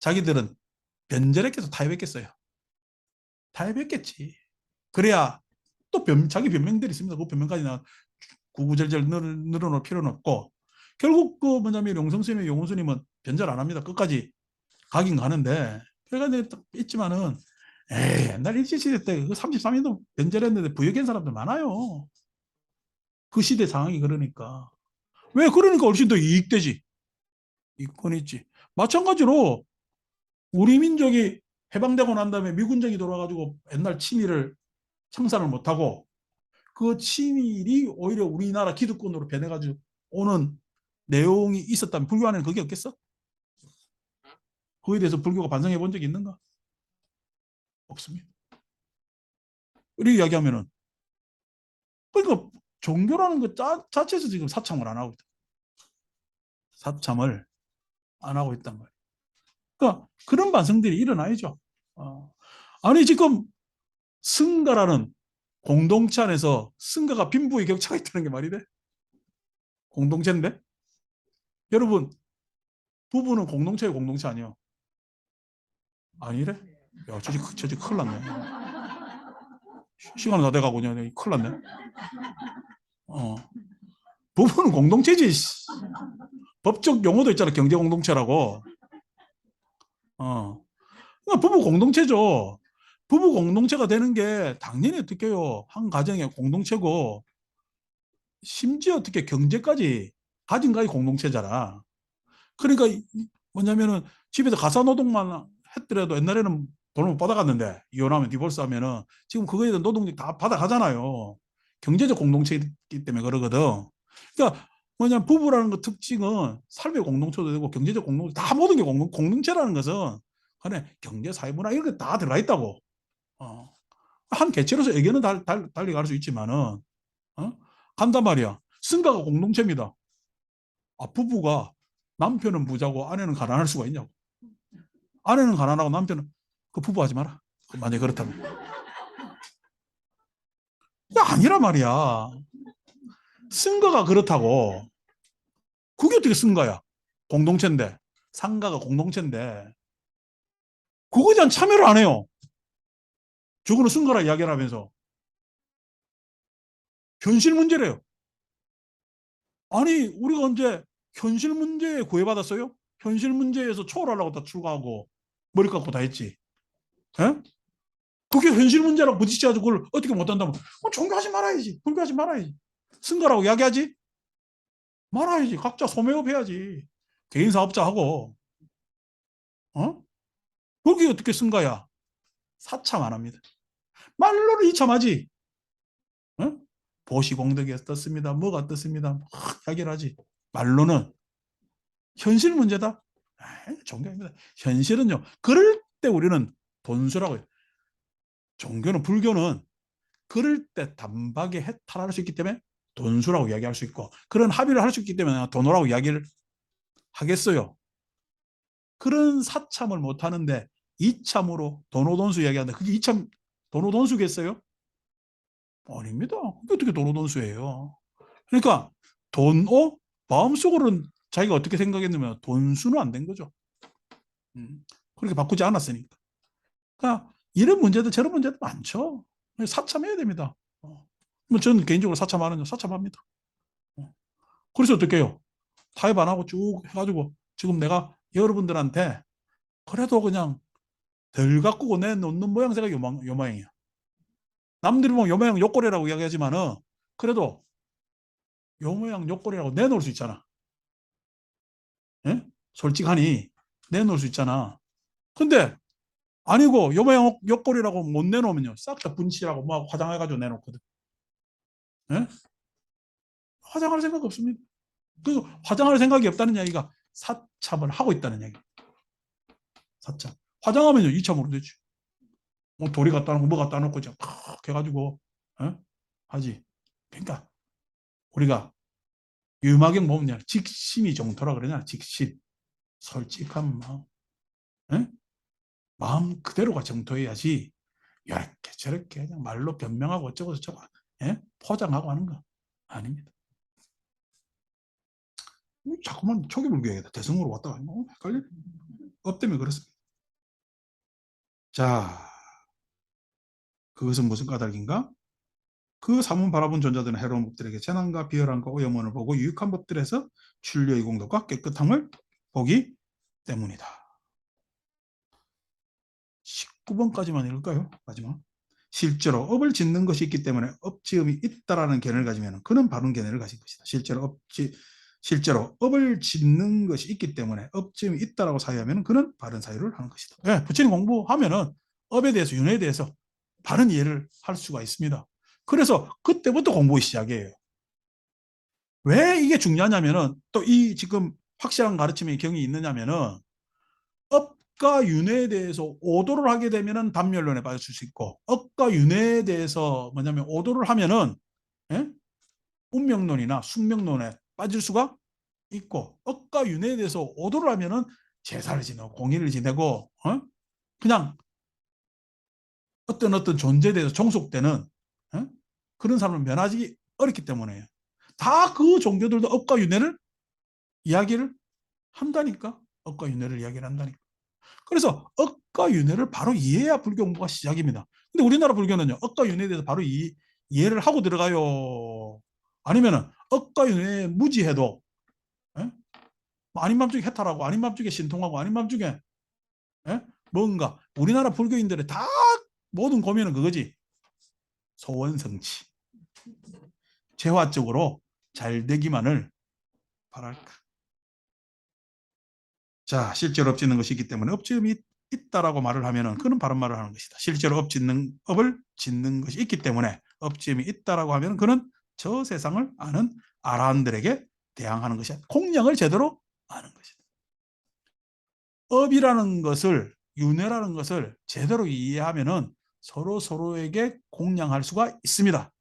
자기들은 변절에 계속 타협했겠어요. 타협했겠지. 그래야 또 자기 변명들이 있습니다. 그 변명까지 구구절절 늘어놓을 필요는 없고 결국 그 뭐냐면 용성스님, 용훈스님은 변절 안 합니다. 끝까지 가긴 가는데 그러니까 있지만은 에이 옛날 일제시대 때 그 33년도 변절했는데 부역한 사람들 많아요. 그 시대 상황이 그러니까. 왜 그러니까 훨씬 더 이익되지. 이권 있지. 마찬가지로 우리 민족이 해방되고 난 다음에 미군정이 돌아가지고 옛날 친일을 청산을 못하고 그 친일이 오히려 우리나라 기득권으로 변해가지고 오는 내용이 있었다면 불교 안에는 그게 없겠어? 그에 대해서 불교가 반성해 본 적이 있는가? 없습니다. 이렇게 이야기하면은 그러니까 종교라는 것 자체에서 지금 사참을 안 하고 있다. 사참을 안 하고 있단 말이에요. 그러니까 그런 반성들이 일어나야죠. 아니 지금 승가라는 공동체 안에서 승가가 빈부의 격차가 있다는 게 말이 돼? 공동체인데? 여러분 부부는 공동체예요, 공동체 아니에요? 아니래? 야, 저지 큰일 났네. 시간 다 돼가고 그냥 큰일 났네. 어. 부부는 공동체지. 법적 용어도 있잖아, 경제 공동체라고. 어. 그러니까 부부 공동체죠. 부부 공동체가 되는 게 당연히 어떻게 해요. 한 가정의 공동체고 심지어 어떻게 경제까지 가진 가의 공동체잖아. 그러니까 뭐냐면은 집에서 가사 노동만 했더라도 옛날에는 돈을 못 받아갔는데 이혼하면 디vor스 하면은 지금 그거에 대한 노동력 다 받아가잖아요. 경제적 공동체이기 때문에 그러거든. 그러니까 뭐냐 부부라는 거 특징은 삶의 공동체도 되고 경제적 공동체 다 모든 게 공동체라는 것은 안에 경제 사회문화 이런 게 다 들어가 있다고. 어. 한 개체로서 의견은 달리 갈 수 있지만은 어? 간단 말이야. 승가가 공동체입니다. 부부가 남편은 부자고 아내는 가난할 수가 있냐고. 아내는 가난하고 남편은 그 부부하지 마라. 만약에 그렇다면. 아니란 말이야. 승가가 그렇다고. 그게 어떻게 승가야? 공동체인데. 상가가 공동체인데. 그거에 대한 참여를 안 해요. 저거는 승가라 이야기를 하면서. 현실 문제래요. 아니, 우리가 언제 현실 문제에 구애받았어요? 현실 문제에서 초월하려고 다 출가하고 머리 깎고 다 했지. 예? 그게 현실 문제라고 부딪혀가지고 그걸 어떻게 못한다면 종교하지 말아야지. 불교하지 말아야지. 쓴 거라고 이야기하지? 말아야지. 각자 소매업 해야지. 개인 사업자하고. 어? 그게 어떻게 쓴 거야? 사참 안 합니다. 말로는 이참하지. 어? 보시공덕이 어떻습니다. 뭐가 어떻습니다. 막 이야기를 하지. 말로는. 현실 문제다. 종교입니다. 현실은요. 그럴 때 우리는 돈수라고 해요. 종교는 불교는 그럴 때 단박에 해탈할 수 있기 때문에 돈수라고 이야기할 수 있고 그런 합의를 할 수 있기 때문에 돈호라고 이야기를 하겠어요. 그런 사참을 못 하는데 이참으로 돈오돈수 이야기하는데 그게 이참 돈오돈수겠어요? 아닙니다. 그게 어떻게 돈오돈수예요? 그러니까 돈오 마음속으로는 자기가 어떻게 생각했냐면 돈수는 안 된 거죠. 그렇게 바꾸지 않았으니까. 그러니까 이런 문제도 저런 문제도 많죠. 사참해야 됩니다. 뭐 저는 개인적으로 사참하는 사참합니다. 그래서 어떻게 해요? 타협 안 하고 쭉 해가지고 지금 내가 여러분들한테 그래도 그냥 덜 가꾸고 내놓는 모양새가 요 모양이야. 남들이 보면 요 모양 요꼴이라고 이야기하지만은 그래도 요 모양 요꼴이라고 내놓을 수 있잖아. 예? 솔직하니 내놓을 수 있잖아. 근데 아니고 요 모양 요꼴이라고 못 내놓으면요. 싹 다 분칠하고 막 화장해가지고 내놓거든. 예? 화장할 생각 없습니다. 그 화장할 생각이 없다는 이야기가 사참을 하고 있다는 얘기. 사참. 화장하면요 2참으로 되지. 뭐 돌이 갖다 놓고 뭐 갖다 놓고 팍 해가지고 하지. 그러니까 우리가 유마경 보면 직심이 정토라 그러냐. 직심. 솔직한 마음. 에? 마음 그대로가 정토해야지 이렇게 저렇게 그냥 말로 변명하고 어쩌고 저쩌고 포장하고 하는 거 아닙니다. 자꾸만 초기불교에다 대승으로 왔다 가면 헷갈려. 업 때문에 그렇습니다. 자, 그것은 무슨 까닭인가? 그 사문 바라본 존재들은 해로운 법들에게 재난과 비열함과 오염원을 보고 유익한 법들에서 출류의 공덕과 깨끗함을 보기 때문이다. 19번까지만 읽을까요? 마지막. 실제로 업을 짓는 것이 있기 때문에 업지음이 있다라는 견해를 가지면 그는 바른 견해를 가진 것이다. 실제로 업을 짓는 것이 있기 때문에 업지음이 있다라고 사유하면 그는 바른 사유를 하는 것이다. 네, 부처님 공부하면은 업에 대해서 윤회에 대해서 바른 이해를 할 수가 있습니다. 그래서 그때부터 공부 시작이에요. 왜 이게 중요하냐면은 또 이 지금 확실한 가르침의 경이 있느냐면은 업과 윤회에 대해서 오도를 하게 되면은 단멸론에 빠질 수 있고 업과 윤회에 대해서 뭐냐면 오도를 하면은 예? 운명론이나 숙명론에 빠질 수가 있고 업과 윤회에 대해서 오도를 하면은 제사를 지내고 공의를 지내고 그냥 어떤 존재에 대해서 종속되는 그런 사람을 면하기 어렵기 때문에 다 그 종교들도 업과 윤회를 이야기를 한다니까. 업과 윤회를 이야기를 한다니까. 그래서 업과 윤회를 바로 이해해야 불교 공부가 시작입니다. 근데 우리나라 불교는요. 업과 윤회에 대해서 바로 이해를 하고 들어가요. 아니면은 업과 윤회에 무지해도 아닌 밤중에 해탈하고 아닌 밤중에 신통하고 아닌 밤중에 뭔가 우리나라 불교인들의 다 모든 고민은 그거지. 소원성취. 재화적으로 잘 되기만을 바랄까. 자, 실제로 업짓는 것이 있기 때문에 업지음이 있다라고 말을 하면은 그는 바른 말을 하는 것이다. 실제로 업을 짓는 것이 있기 때문에 업지음이 있다라고 하면 그는 저 세상을 아는 아라한들에게 대항하는 것이야. 공양을 제대로 아는 것이다. 업이라는 것을 윤회라는 것을 제대로 이해하면은 서로에게 공양할 수가 있습니다.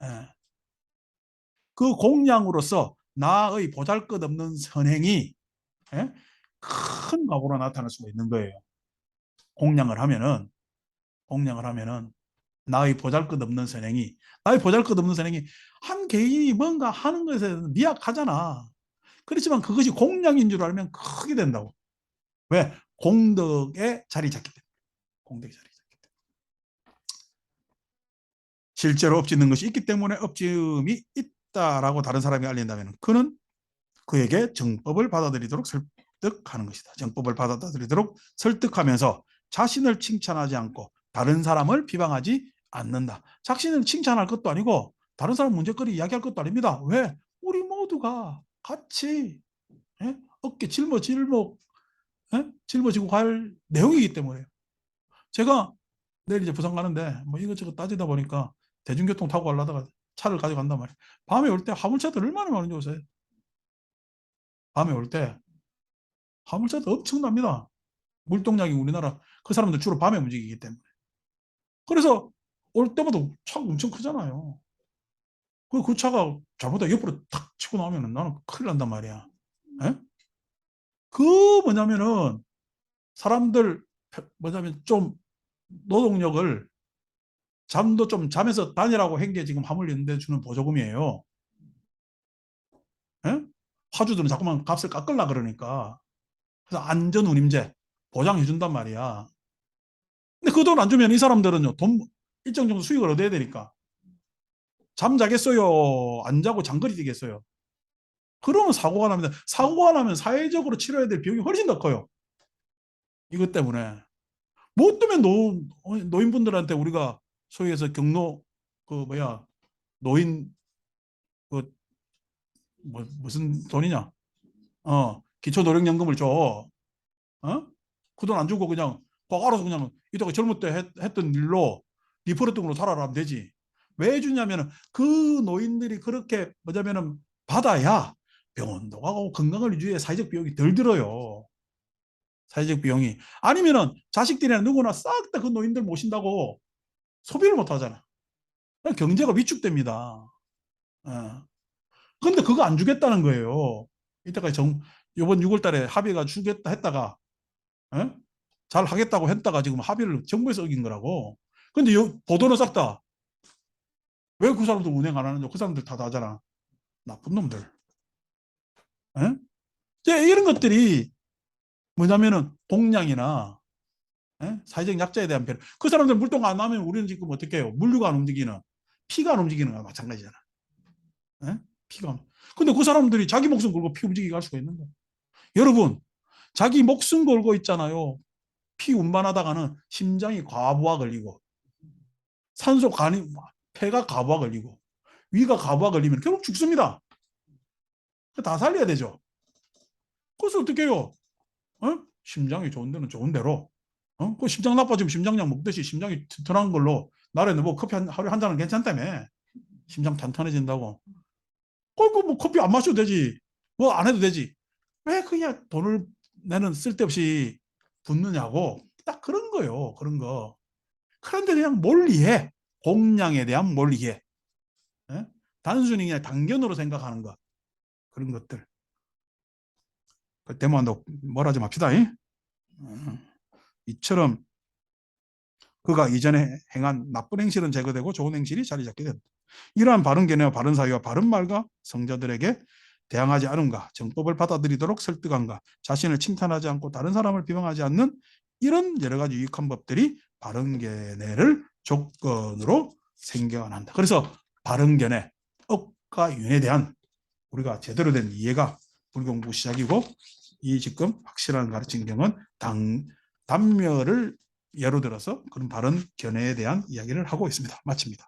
예. 그 공양으로서 나의 보잘것없는 선행이 큰 과보로 나타날 수가 있는 거예요. 공양을 하면은 나의 보잘것없는 선행이 한 개인이 뭔가 하는 것에 미약하잖아. 그렇지만 그것이 공양인 줄 알면 크게 된다고. 왜? 공덕의 자리 잡기 때문에. 공덕의 자리 잡기 때문에. 실제로 업짓는 것이 있기 때문에 업지음이 있다라고 다른 사람이 알린다면 그는 그에게 정법을 받아들이도록 설득하는 것이다. 정법을 받아들이도록 설득하면서 자신을 칭찬하지 않고 다른 사람을 비방하지 않는다. 자신을 칭찬할 것도 아니고 다른 사람 문제거리 이야기할 것도 아닙니다. 왜? 우리 모두가 같이 어깨 짊어지고 갈 내용이기 때문에요. 제가 내일 이제 부산 가는데 뭐 이것저것 따지다 보니까 대중교통 타고 가려다가 차를 가져간단 말이에요. 밤에 올 때 화물차들 얼마나 많은지 보세요. 밤에 올 때 화물차들 엄청납니다. 물동량이 우리나라 그 사람들 주로 밤에 움직이기 때문에. 그래서 올 때마다 차가 엄청 크잖아요. 그 차가 잘못하다 옆으로 탁 치고 나오면 나는 큰일 난단 말이야. 예? 그 뭐냐면은 사람들 뭐냐면 좀 노동력을 잠도 좀 잠에서 다니라고 한 게 지금 화물연대 주는 보조금이에요. 예? 화주들은 자꾸만 값을 깎으려 그러니까. 그래서 안전운임제 보장해 준단 말이야. 근데 그 돈 안 주면 이 사람들은요, 돈 일정 정도 수익을 얻어야 되니까. 잠자겠어요? 안 자고 장거리 뛰겠어요? 그러면 사고가 납니다. 사고가 나면 사회적으로 치러야 될 비용이 훨씬 더 커요. 이것 때문에. 뭐 때문에 노인분들한테 우리가 소위 해서 경로, 노인, 그, 무슨 돈이냐? 기초노령연금을 줘. 그 돈 안 주고 그냥 꼭 알아서 그냥 이따가 젊을 때 했던 일로 리포르팅으로 살아라 하면 되지. 왜 주냐면은 그 노인들이 그렇게 뭐냐면은 받아야 병원도 가고 건강을 유지해 사회적 비용이 덜 들어요. 사회적 비용이. 아니면은 자식들이나 누구나 싹 다 그 노인들 모신다고 소비를 못 하잖아. 경제가 위축됩니다. 근데 그거 안 주겠다는 거예요. 이때까지 이번 6월 달에 합의가 주겠다 했다가 예? 잘 하겠다고 했다가 지금 합의를 정부에서 어긴 거라고. 근데 보도는 싹 다. 왜 그 사람들 운행 안 하느냐? 그 사람들 다 하잖아. 나쁜 놈들. 예? 이런 것들이 뭐냐면은 공량이나 사회적 약자에 대한 배려. 그 사람들 물동 안 하면 우리는 지금 어떻게 해요? 물류가 안 움직이는, 피가 안 움직이는 거야. 마찬가지잖아. 예? 피가. 근데 그 사람들이 자기 목숨 걸고 피 움직이게 할 수가 있는 거야. 여러분, 자기 목숨 걸고 있잖아요. 피 운반하다가는 심장이 과부하 걸리고 산소 간이 폐가 과부하 걸리고 위가 과부하 걸리면 결국 죽습니다. 다 살려야 되죠. 그래서 어떻게 해요? 심장이 좋은 데는 좋은 대로. 그 심장 나빠지면 심장약 먹듯이 심장이 튼튼한 걸로 나라에 뭐 커피 하루에 한 잔은 괜찮다며. 심장 탄탄해진다고. 뭐 커피 안 마셔도 되지. 뭐 안 해도 되지. 왜 그냥 돈을 내는 쓸데없이 붓느냐고. 딱 그런 거예요. 그런 거. 그런데 그냥 몰리해. 공량에 대한 몰리해. 예? 단순히 그냥 당견으로 생각하는 것. 그런 것들. 대만도 뭐라 좀 합시다. 이처럼 그가 이전에 행한 나쁜 행실은 제거되고 좋은 행실이 자리 잡게 된다. 이러한 바른 견해와 바른 사유와 바른 말과 성자들에게 대항하지 않음과 정법을 받아들이도록 설득함과 자신을 칭찬하지 않고 다른 사람을 비방하지 않는 이런 여러 가지 유익한 법들이 바른 견해를 조건으로 생겨난다. 그래서 바른 견해, 억과 윤에 대한 우리가 제대로 된 이해가 불공부 시작이고 이 지금 확실한 가르침경은 단멸을 예로 들어서 그런 바른 견해에 대한 이야기를 하고 있습니다. 마칩니다.